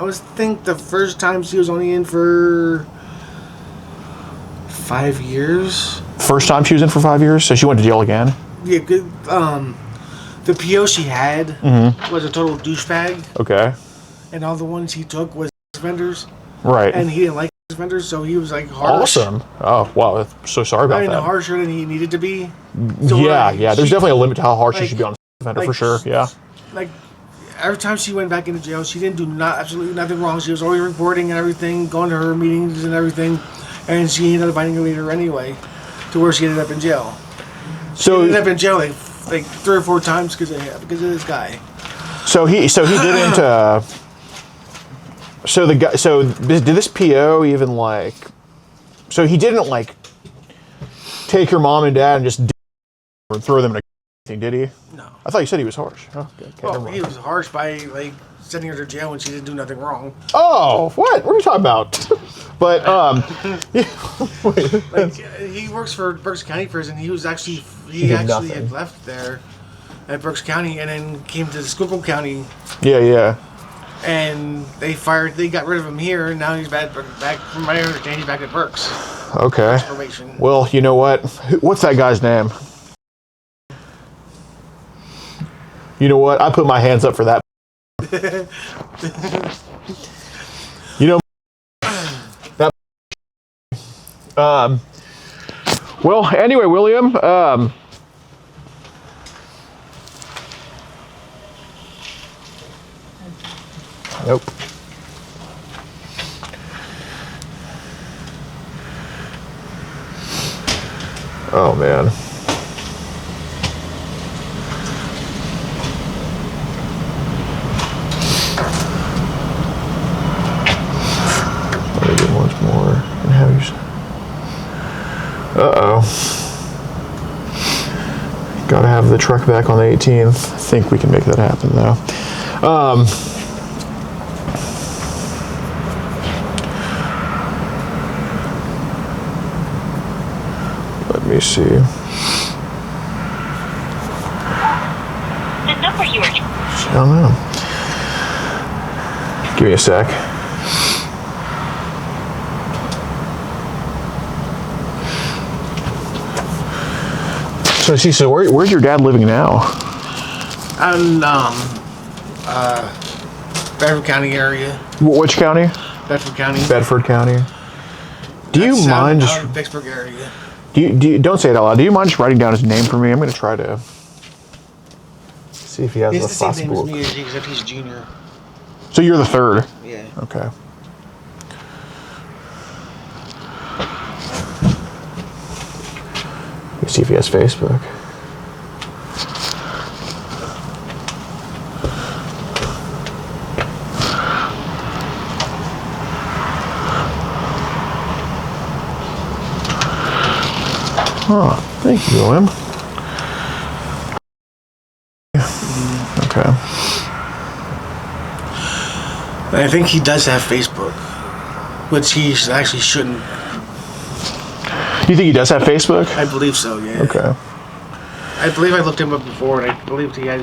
I think the first time she was only in for 5 years. First time she was in for 5 years, so she went to jail again. Yeah, good. The PO she had was a total douchebag. Okay. And all the ones he took was vendors. Right. And he didn't like vendors, so he was harsh. Awesome. Oh wow, so sorry about that. Harsher than he needed to be. So yeah. There's definitely a limit to how harsh you should be on a vendor for sure. Yeah. Every time she went back into jail, she didn't do absolutely nothing wrong. She was always reporting and everything, going to her meetings and everything, and she ended up finding a leader anyway, to where she ended up in jail. She ended up in jail like 3 or 4 times because of this guy. So he didn't. Did this PO even So he didn't take your mom and dad and just throw them in a thing, did he? No. I thought you said he was harsh. Oh, okay, well, he was harsh by sending her to jail when she didn't do nothing wrong. Oh, what? What are you talking about? But he works for Berks County Prison. He actually had left there at Berks County and then came to Schuylkill County. Yeah. And they got rid of him here, and now he's back from my understanding, he's back at Berks. Okay. Well, you know what? What's that guy's name? You know what? I put my hands up for that. That. Well, anyway, William. Nope. Oh man. Let me get once more and have you. Uh-oh. Gotta have the truck back on the 18th. I think we can make that happen though. Let me see. The number you are. I don't know. Give me a sec. So where's your dad living now? I'm Bedford County area. Which county? Bedford County. Bedford County. Do you mind just Vicksburg area? Don't say it out loud. Do you mind just writing down his name for me? I'm going to try to see if he has He's a the same possible. name as me, except he's junior. So you're the third. Yeah. Okay. Let me see if he has Facebook. Oh, thank you, William. Okay. I think he does have Facebook, which he actually shouldn't. You think he does have Facebook? I believe so, yeah. Okay. I believe I looked him up before, and I believe he has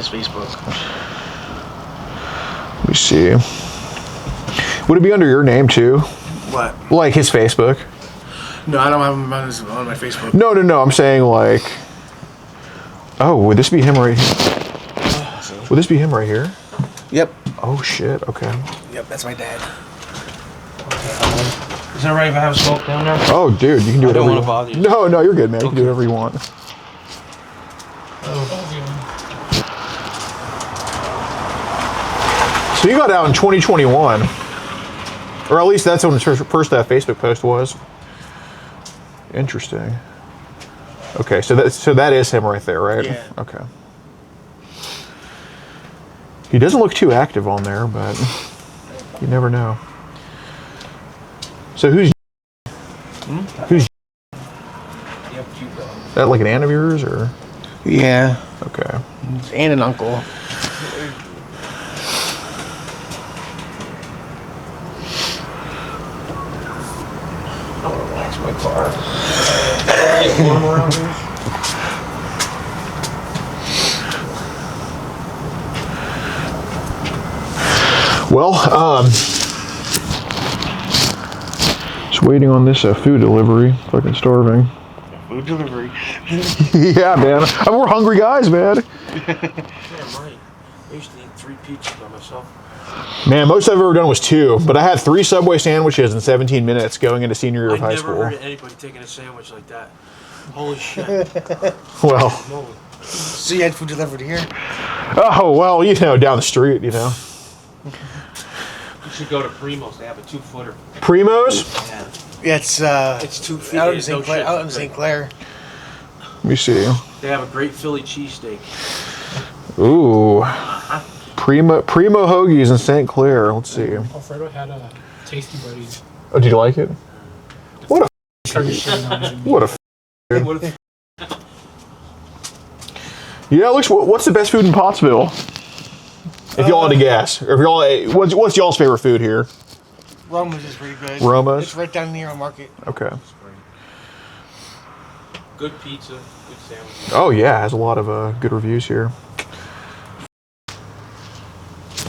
Facebook. Let me see. Would it be under your name too? What? Like his Facebook? No, I don't have him on my Facebook. No. I'm saying like. Oh, would this be him right here? Would this be him right here? Yep. Oh shit. Okay. Yep, that's my dad. Is that right if I have smoke down there? Oh, dude, you can do I don't whatever wanna you bother you. No, you're good, man. You can do whatever you want. So you got out in 2021, or at least that's when the first that Facebook post was. Interesting. Okay, so that is him right there, right? Yeah. Okay. He doesn't look too active on there, but you never know. So who's that? Like an aunt of yours, or? Yeah. Okay. And an uncle. I want to wax my car. Get warm around here. Well, just waiting on this food delivery. Fucking starving. Food delivery. Yeah, man. We're hungry guys, man. Yeah, right. I used to eat 3 pizzas by myself. Man, most I've ever done was 2, but I had 3 Subway sandwiches in 17 minutes going into senior year of high I never school. heard of anybody taking a sandwich like that. Holy shit. Well, Holy. So you had food delivered here? oh well, down the street, You should go to Primo's. They have a 2-footer. Primos? Yeah. Yeah, it's 2 feet out in No shit. Out in St. Clair. Let me see. They have a great Philly cheesesteak. Ooh. Primo Hoagies in St. Clair. Let's see. Alfredo had a Tasty Buddies. Oh, did you like it? What a Started shitting on it. what a Yeah, Alex, what's the best food in Pottsville? If y'all had to guess, or if y'all, what's y'all's favorite food here? Roma's is pretty good. Roma's? It's right down near our market. Okay. Good pizza, good sandwiches. Oh yeah, it has a lot of good reviews here.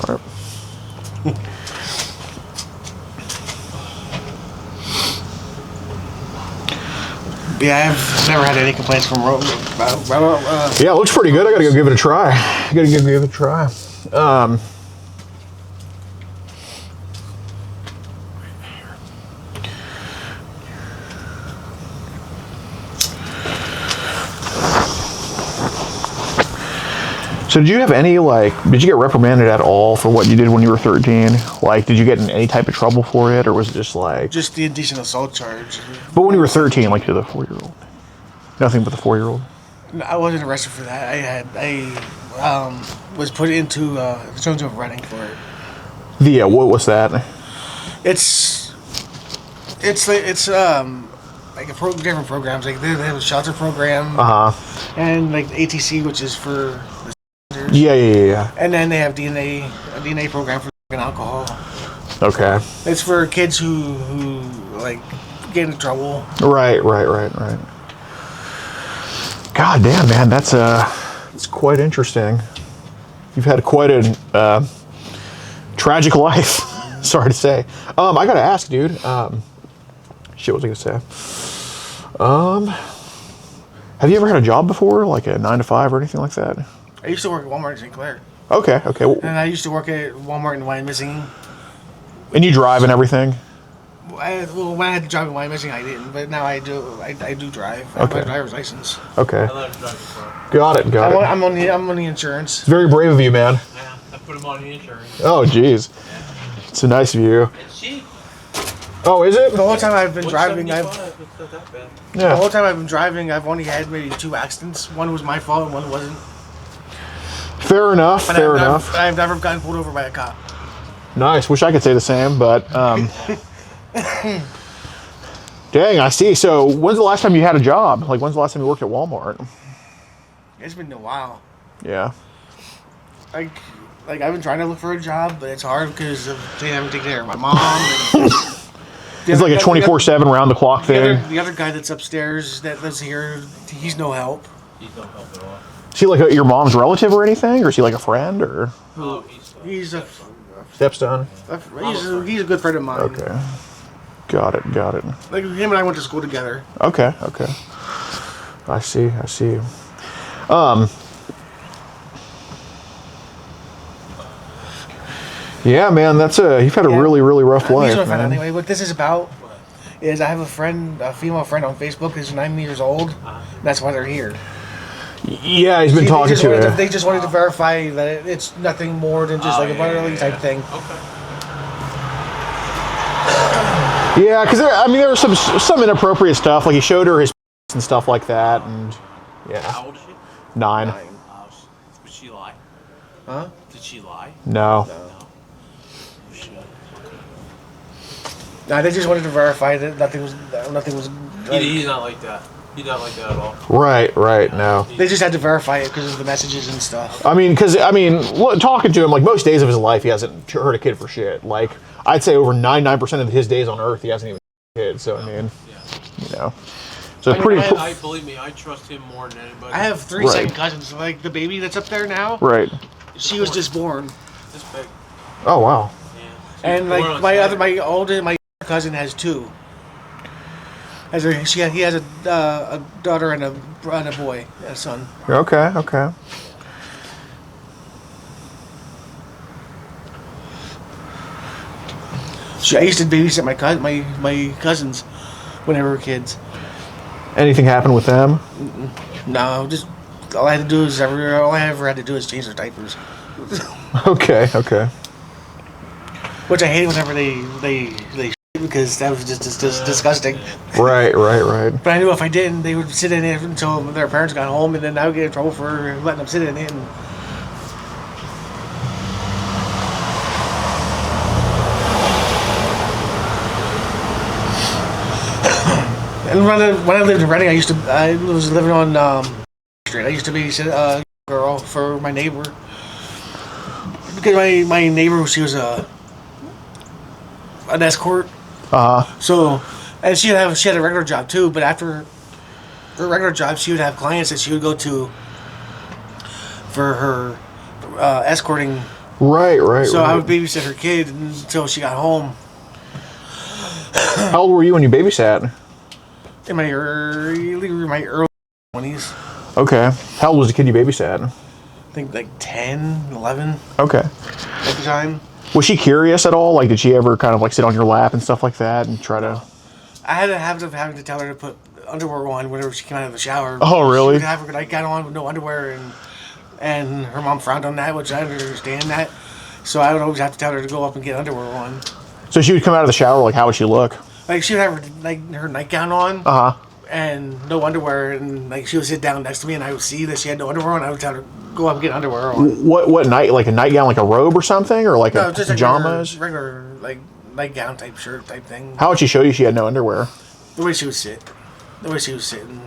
All right. Yeah, I've never had any complaints from Roma. Yeah, it looks pretty good. I gotta go give it a try. Give it a try. So did you have any, did you get reprimanded at all for what you did when you were 13? Like, did you get in any type of trouble for it, or was it just like... Just the indecent assault charge. But when you were 13, like to the 4-year-old? Nothing but the 4-year-old? No, I wasn't arrested for that. I was put into the terms of running for it. What's that? It's like different programs. Like they have a shelter program. And like ATC, which is for the Yeah. and then they have a DNA program for alcohol. Okay. It's for kids who like get into trouble. Right. God damn, man, that's it's quite interesting. You've had quite a tragic life. Sorry to say. I gotta ask, dude. Shit, what was I gonna say? Have you ever had a job before, like a 9 to 5 or anything like that? I used to work at Walmart in St. Clair. Okay. And I used to work at Walmart in Wyomissing. And you drive and everything? When I had to drive in Wyomissing, I didn't, but now I do. I do drive. I have Okay. a driver's license. Okay. I let him drive the car. Got it. I'm on the insurance. It's very brave of you, man. Yeah, I put him on the insurance. Oh, jeez. It's so nice of you. It's cheap. Oh, is it? The whole time I've been driving, $175, it's not that bad. the Yeah. whole time I've been driving, I've only had maybe 2 accidents. One was my fault, and one wasn't. Fair enough. But Fair enough. I've never gotten pulled over by a cop. Nice. Wish I could say the same, but dang, I see. So, when's the last time you had a job? Like, when's the last time you worked at Walmart? It's been a while. Yeah. Like like I've been trying to look for a job, but it's hard because of having to take care of my mom. And It's like a 24/7 round the clock thing. The other guy that's upstairs that lives here, he's no help. He's no help at all. Is he like your mom's relative or anything, or is he like a friend or? Oh, He's a Stepstone. he's a good friend of mine. Okay. Got it. Like him and I went to school together. Okay. I see. Yeah, man, you've had a really rough life, He's my friend man. anyway. What this is about is I have a female friend on Facebook who's 9 years old. That's why they're here. Yeah, he's been talking to her. They just wanted to verify that it's nothing more than just like a brotherly type thing. Okay. Yeah, because there was some inappropriate stuff. Like he showed her his and stuff like that, and yeah. How old is she? 9. Did she lie? Huh? Did she lie? No. No, they just wanted to verify that nothing was. Like, He's not like that. He's not like that at all. Right. No. they just had to verify it because of the messages and stuff. I mean, talking to him, like most days of his life, he hasn't hurt a kid for shit. Like I'd say over 99% of his days on Earth, he hasn't even hurt a kid. So I mean, you know, so it's pretty. I believe me, I trust him more than anybody. I have 3 second cousins. Like the baby that's up there now. Right. She was just born, This big. Oh wow. Yeah. and like my cousin has 2. He has a daughter and a boy, a son. Okay. I used to babysit my cousins when they were kids. Anything happen with them? No, just all I ever had to do is change their diapers. Okay. Which I hate whenever they because that was just disgusting. Right. But I knew if I didn't, they would sit in it until their parents got home, and then I would get in trouble for letting them sit in it. And when I lived in Reading, I was living on Street. I used to babysit a girl for my neighbor because my neighbor, she was an escort. So, and she had a regular job too. But after her regular job, she would have clients that she would go to for her escorting. Right. So I would babysit her kid until she got home. How old were you when you babysat? In my early 20s. Okay. How old was the kid you babysat? I think like 10, 11 Okay. at the time. Was she curious at all? Like, did she ever kind of like sit on your lap and stuff like that and try to? I had a habit of having to tell her to put underwear on whenever she came out of the shower. Oh, really? She would have her nightgown on with no underwear, and her mom frowned on that, which I understand that. So I would always have to tell her to go up and get underwear on. So she would come out of the shower, like, how would she look? Like she would have her nightgown on, and no underwear, and like she would sit down next to me, and I would see that she had no underwear on. I would tell her go up and get underwear on. What night? Like a nightgown, like a robe or something, or like No, just pajamas? like regular like nightgown type shirt type thing. How would she show you she had no underwear? The way she would sit, the way she was sitting.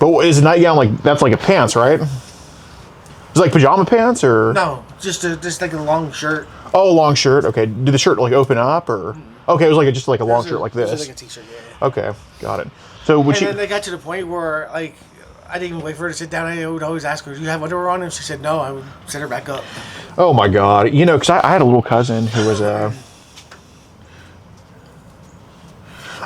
But is a nightgown like that's like a pants, right? It's like pajama pants, or No, just like a long shirt. Oh, long shirt. Okay. Did the shirt like open up, or okay, it was like just like a long shirt like It was this. like a t-shirt, yeah. Okay, got it. So would And she? then they got to the point where, like, I didn't even wait for her to sit down. I would always ask her, "Do you have underwear on?" And she said no. I would set her back up. Oh my God! You know, because I had a little cousin who was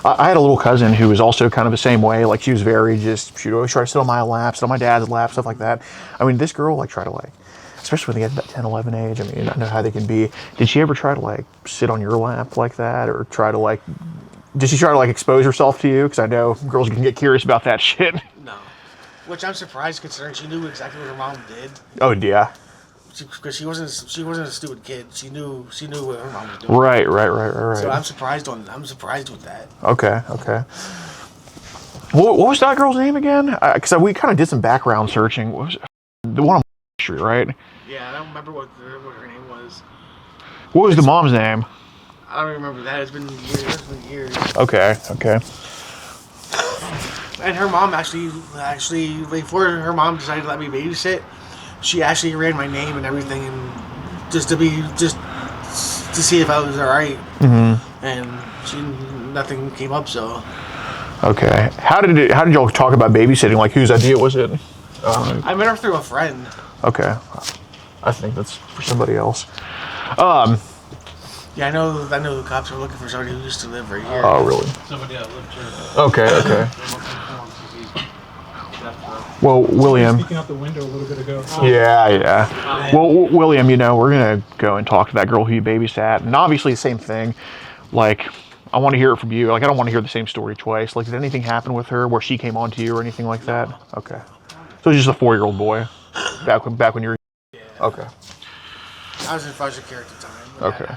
I had a little cousin who was also kind of the same way. Like she was very she'd always try to sit on my lap, sit on my dad's lap, stuff like that. I mean, this girl like try to like, especially when they get to that 10, 11 age. I mean, I know how they can be. Did she ever try to like sit on your lap like that, or try to like? Did she try to like expose herself to you? Because I know girls can get curious about that shit. No. Which I'm surprised, considering she knew exactly what her mom did. Oh yeah. Because she wasn't a stupid kid. She knew what her mom was doing. Right. So I'm surprised with that. Okay. What was that girl's name again? Because we kind of did some background searching. What was it? The one on Street, right? Yeah, I don't remember what her name was. What was the mom's name? I don't remember that. It's been years. Okay. And her mom actually, before her mom decided to let me babysit, she actually ran my name and everything, and just to see if I was all right. Mm-hmm. And nothing came up. So. Okay. How did y'all talk about babysitting? Like, whose idea was it? I met her through a friend. Okay. I think that's for somebody else. Yeah, I know the cops are looking for somebody who used to live right here. Oh, really? Somebody that lived here. Okay. Well, William. Speaking out the window a little bit ago. Yeah. Well, William, we're going to go and talk to that girl who you babysat. And obviously the same thing. Like, I want to hear it from you. Like, I don't want to hear the same story twice. Like, did anything happen with her where she came on to you or anything like that? Okay. So it's just a 4-year-old boy back when you were... Yeah. Okay. I was in foster care at the time. Okay.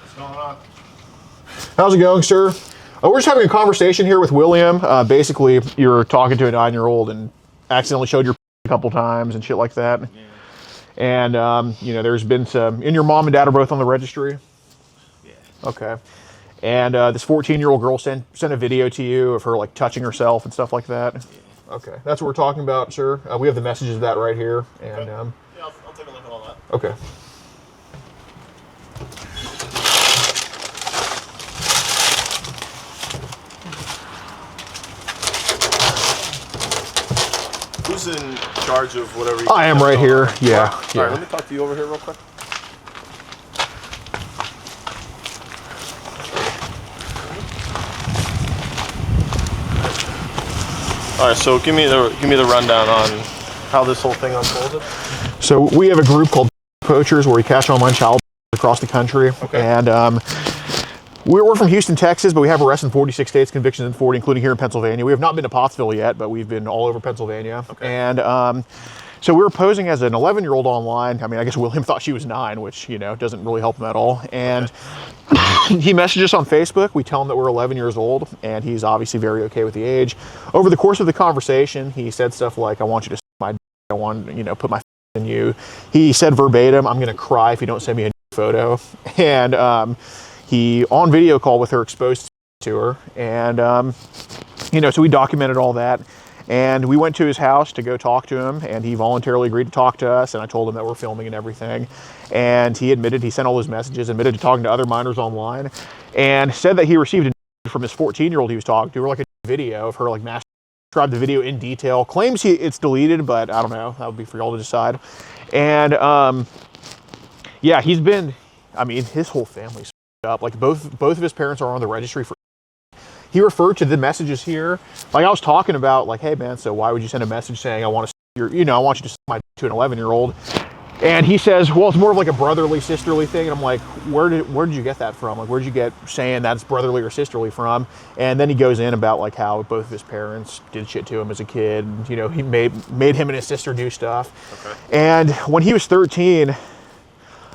What's going on? How's it going, sir? We're just having a conversation here with William. Basically, you're talking to a 9-year-old and accidentally showed your a couple times and shit like that. Yeah. And, there's been some... And your mom and dad are both on the registry? Yeah. Okay. And this 14-year-old girl sent a video to you of her, like, touching herself and stuff like that? Yeah. Okay. That's what we're talking about, sir. We have the messages of that right here. And, yeah, I'll take a look at all that. Okay. Who's in charge of whatever you... I am right here. Yeah. All right, let me talk to you over here real quick. All right, so give me the rundown on how this whole thing unfolded. So we have a group called Poachers where we catch online child across the country. Okay. And we're from Houston, Texas, but we have arrests in 46 states, convictions in 40, including here in Pennsylvania. We have not been to Pottsville yet, but we've been all over Pennsylvania. Okay. And so we were posing as an 11-year-old online. I mean, I guess William thought she was 9, which, doesn't really help him at all. And he messaged us on Facebook. We tell him that we're 11 years old, and he's obviously very okay with the age. Over the course of the conversation, he said stuff like, I want you to suck my d- I want, put my in you. He said verbatim, I'm going to cry if you don't send me a photo. And he, on video call with her, exposed to her. And, so we documented all that. And we went to his house to go talk to him, and he voluntarily agreed to talk to us, and I told him that we're filming and everything. And he admitted, he sent all his messages, admitted to talking to other minors online, and said that he received a from his 14-year-old he was talking to, or like a video of her like described the video in detail. Claims it's deleted, but I don't know. That would be for y'all to decide. And yeah, he's been, his whole family's up. Like both of his parents are on the registry for... He referred to the messages here. Like I was talking about, like, hey man, so why would you send a message saying I want to, I want you to send my to an 11-year-old? And he says, well, it's more of like a brotherly, sisterly thing. And I'm like, where did you get that from? Like, where'd you get saying that's brotherly or sisterly from? And then he goes in about like how both of his parents did shit to him as a kid. And, he made him and his sister do stuff. Okay. And when he was 13,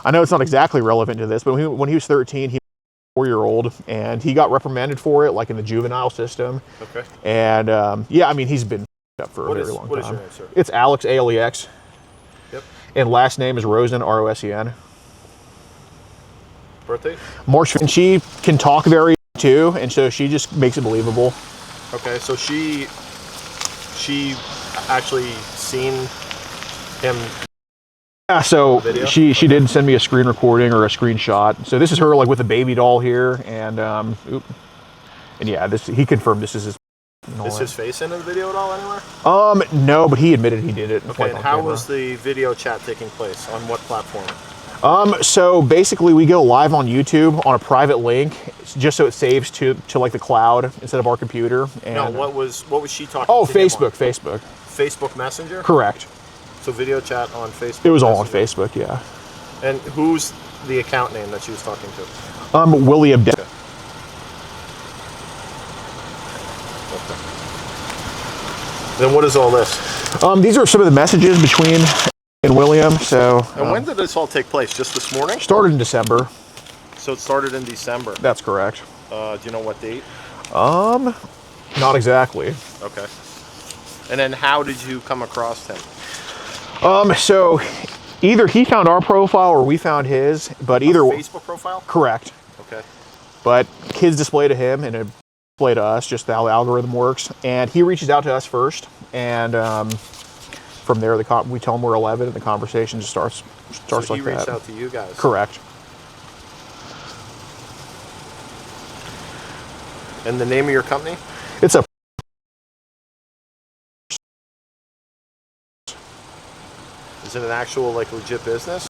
I know it's not exactly relevant to this, but when he was 13, he 4-year-old, and he got reprimanded for it, like in the juvenile system. Okay. And yeah, he's been up for a very long time. What is your name, sir? It's Alex, Alex. Yep. And last name is Rosen, Rosen. Birthday? March. And she can talk very too, and so she just makes it believable. Okay, so she actually seen him. Yeah, so she did send me a screen recording or a screenshot. So this is her like with a baby doll here, and and yeah, he confirmed this is his. Is his face in the video at all anywhere? No, but he admitted he did it. Okay, and how was the video chat taking place? On what platform? So basically we go live on YouTube on a private link, just so it saves to like the cloud instead of our computer. And no, what was she talking? Oh, to Facebook. Facebook Messenger? Correct. So video chat on Facebook? It was all on Facebook, yeah. And who's the account name that she was talking to? William. Okay. Then what is all this? These are some of the messages between and William. So. And when did this all take place? Just this morning? Started in December. So it started in December. That's correct. Do you know what date? Not exactly. Okay. And then how did you come across him? So either he found our profile or we found his, but either Facebook profile? Correct. Okay. But kids display to him and it display to us, just how the algorithm works. And he reaches out to us first, and from there, we tell them we're 11, and the conversation just starts So like that. he reached out to you guys? Correct. And the name of your company? It's a. Is it an actual, like, legit business?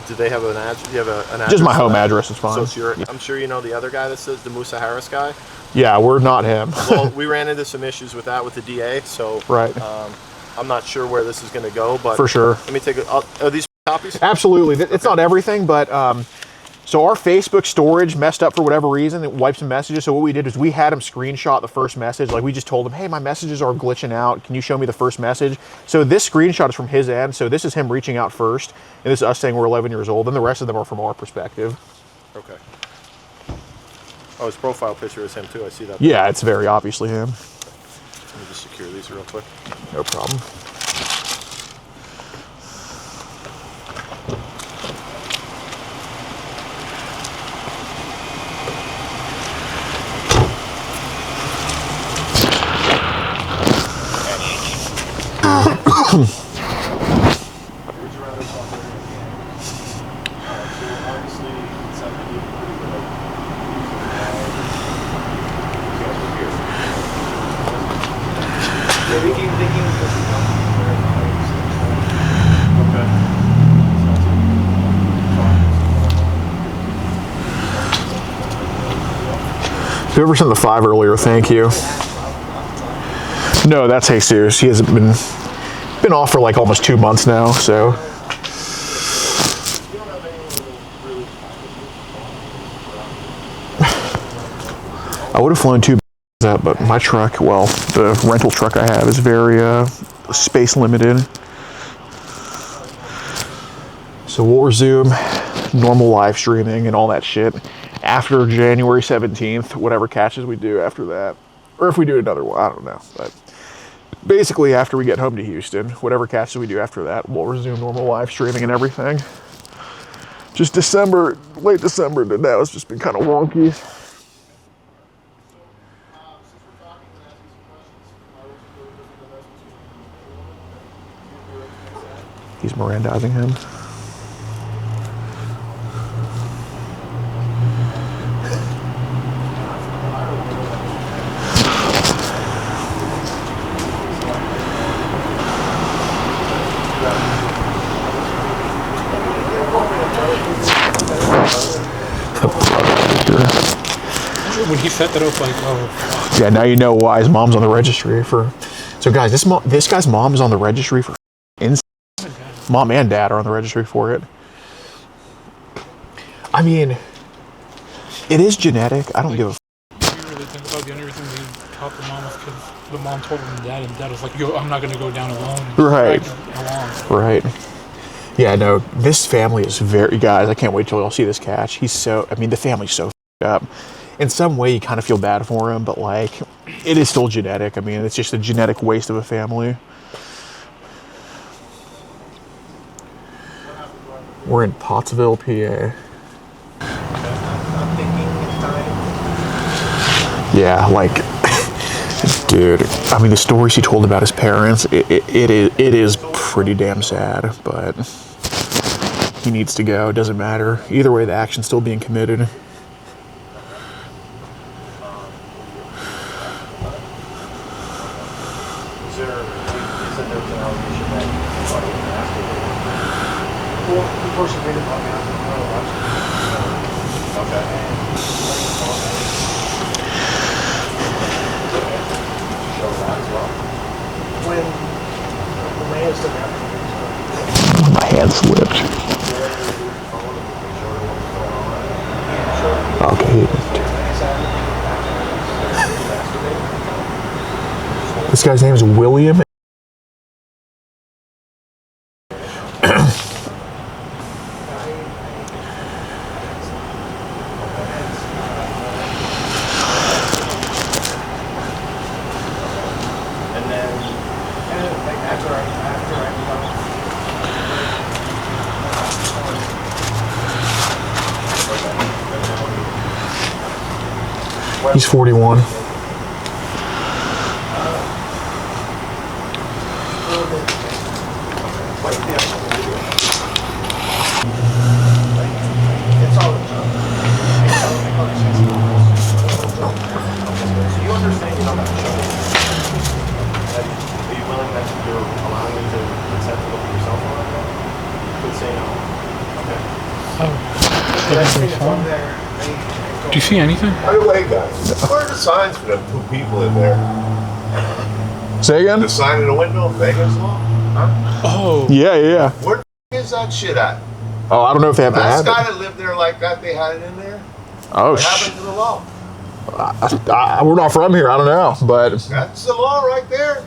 Do they have an address? Do you have an address? Just my home for that? address is fine. So it's I'm sure you know the other guy that says the Musa Harris guy. Yeah, we're not him. Well, we ran into some issues with that with the DA, so Right. I'm not sure where this is going to go, but For sure. Let me take are these copies? Absolutely. It's not everything, but so our Facebook storage messed up for whatever reason. It wiped some messages. So what we did is we had him screenshot the first message. Like we just told him, hey, my messages are glitching out. Can you show me the first message? So this screenshot is from his end. So this is him reaching out first. And this is us saying we're 11 years old. And the rest of them are from our perspective. Okay. Oh, his profile picture is him too. I see that. Yeah, it's very obviously him. Let me just secure these real quick. No problem. Whoever sent the 5 earlier, thank you. No, that's Jesus. He hasn't been off for like almost 2 months now, so. I would have flown 2 that, but my truck, well, the rental truck I have is very space limited. So we'll resume normal live streaming and all that shit after January 17th, whatever catches we do after that. Or if we do another one, I don't know. But basically after we get home to Houston, whatever catches we do after that, we'll resume normal live streaming and everything. Just late December to now has just been kind of wonky. He's Mirandizing him. When he set that up, like, oh. Yeah, now you know why his mom's on the registry for. So guys, this guy's mom is on the registry for. Mom and dad are on the registry for it. I mean, it is genetic. I don't give a. You really think about the only reason they taught the mom was because the mom told him dad, and dad was like, "Yo, I'm not gonna go down alone." Right. Along. Right. Yeah, no, this family is guys, I can't wait till y'all see this catch. The family's so f***ed up. In some way, you kind of feel bad for him, but like, it is still genetic. I mean, it's just a genetic waste of a family. We're in Pottsville, PA. Yeah, like, dude, I mean, the stories he told about his parents, it is pretty damn sad, but he needs to go. It doesn't matter. Either way, the action's still being committed. My hand slipped. Okay. This guy's name is William. He's 41. very fun. Do you see anything? By the way, guys, where are the signs for them 2 people in there? Say again? The sign in the window, Vegas law? Huh? Oh. Yeah. Where the is that shit at? Oh, I don't know if they have to Last have guy it. that lived there like that, they had it in there? Oh, What happened to the law? we're not from here. I don't know, but That's the law right there.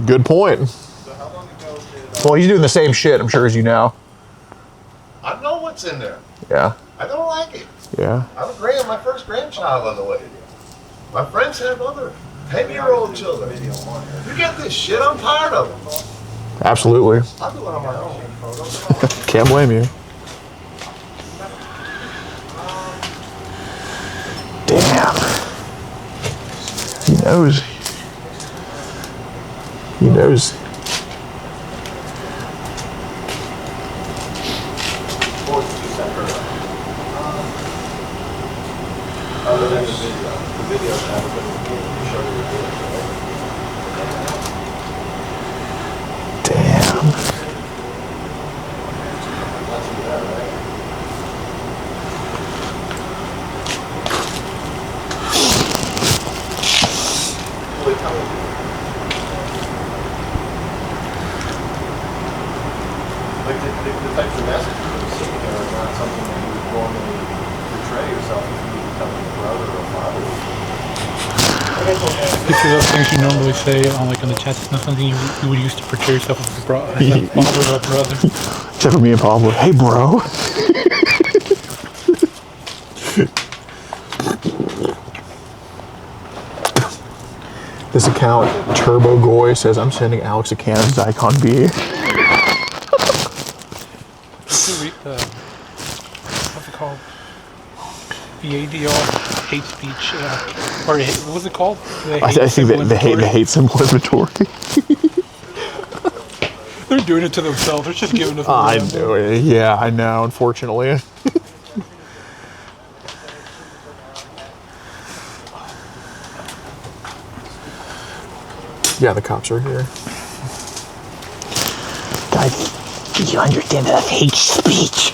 good point. So how long ago did Well, he's doing the same shit, I'm sure, as you know. I know what's in there. Yeah. I don't like it. Yeah. I'm my first grandchild on the way. My friends have other 10-year-old children. You get this shit, I'm tired of it. Absolutely. I'll do it on my own. Can't blame you. Damn. He knows. He knows. Damn. Like the types of messages that are sitting there are not something that you would normally portray yourself if you become a brother or father. These are those things you normally say on like on the chat. It's not something you would use to portray yourself as a father or a brother. Except for me and Pablo. Hey, bro. This account, Turbo Goy, says I'm sending Alex a can of Zycon B. What's it called? The ADR hate speech, or what was it called? I think the hate symbol inventory. They're doing it to themselves. They're just giving us. I know it. Yeah, I know. Unfortunately. Yeah, the cops are here. Guys, do you understand that hate speech?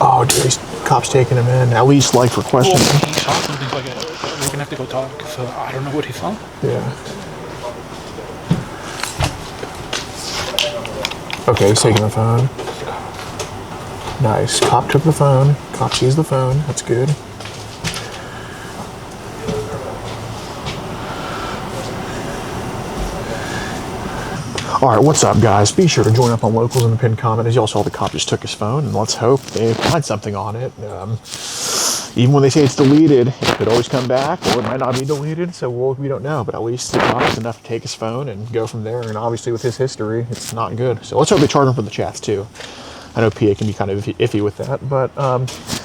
Oh, dude, these cops taking him in. At least, like, for questioning. Well, he saw something like we're gonna have to go talk. So I don't know what he saw. Yeah. Okay, he's taking the phone. Nice. Cop took the phone. Cop sees the phone. That's good. All right, what's up, guys? Be sure to join up on Locals in the pinned comment. As y'all saw, the cop just took his phone, and let's hope they find something on it. Even when they say it's deleted, it could always come back, or it might not be deleted, so we don't know. But at least the cop is enough to take his phone and go from there. And obviously, with his history, it's not good. So let's hope they charge him for the chats too. I know PA can be kind of iffy with that, but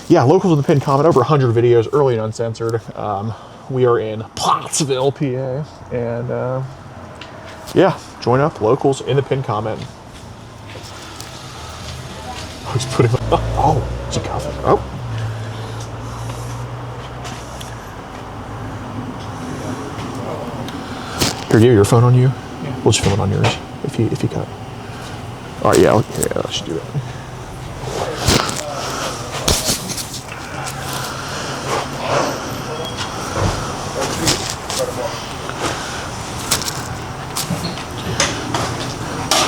yeah, Locals in the pinned comment. Over 100 videos, early and uncensored. We are in Pottsville, PA, and yeah, join up. Locals in the pinned comment. Oh, he's putting. Oh, is he coughing? Oh. Here, you have your phone on you? Yeah. We'll just film it on yours if you cut. All right, yeah, I should do that.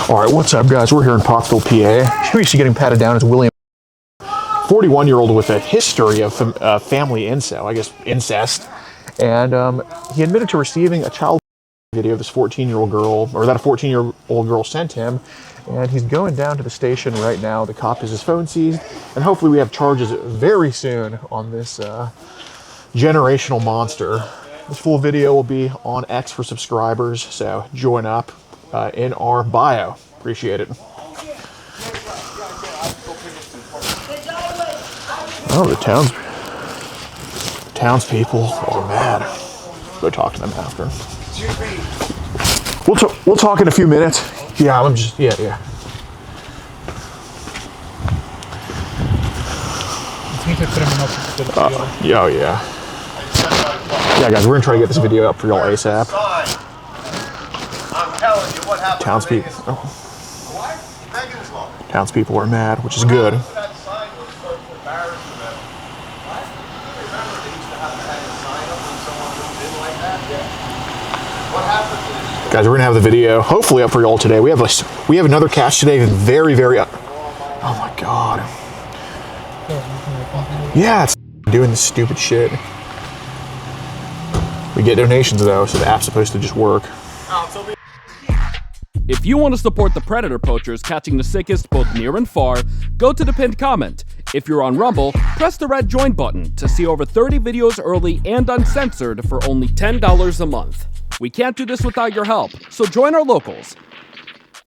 All right, what's up, guys? We're here in Pottsville, PA. We're getting patted down as William, 41-year-old with a history of family incest, and he admitted to receiving a child video of this 14-year-old girl, or that a 14-year-old girl sent him, and he's going down to the station right now. The cop has his phone seized, and hopefully we have charges very soon on this generational monster. This full video will be on X for subscribers, so join up in our bio. Appreciate it. Oh, the townspeople are mad. Go talk to them after. We'll talk in a few minutes. Yeah, He think they put him in up with the Oh yeah. Yeah, guys, we're gonna try to get this video up for y'all ASAP. I'm telling you what happened. Townspeople. What? Megan's law. Townspeople are mad, which is good. That sign was supposed to embarrass them. What? Remember they used to have to hang a sign up when someone moved in like that? Yeah. What happened to this? Guys, we're gonna have the video hopefully up for y'all today. We have another cache today, very, very up. Oh my god. Yeah, it's doing this stupid shit. We get donations though, so the app's supposed to just work. If you want to support the predator poachers catching the sickest both near and far, go to the pinned comment. If you're on Rumble, press the red join button to see over 30 videos early and uncensored for only $10 a month. We can't do this without your help, so join our locals.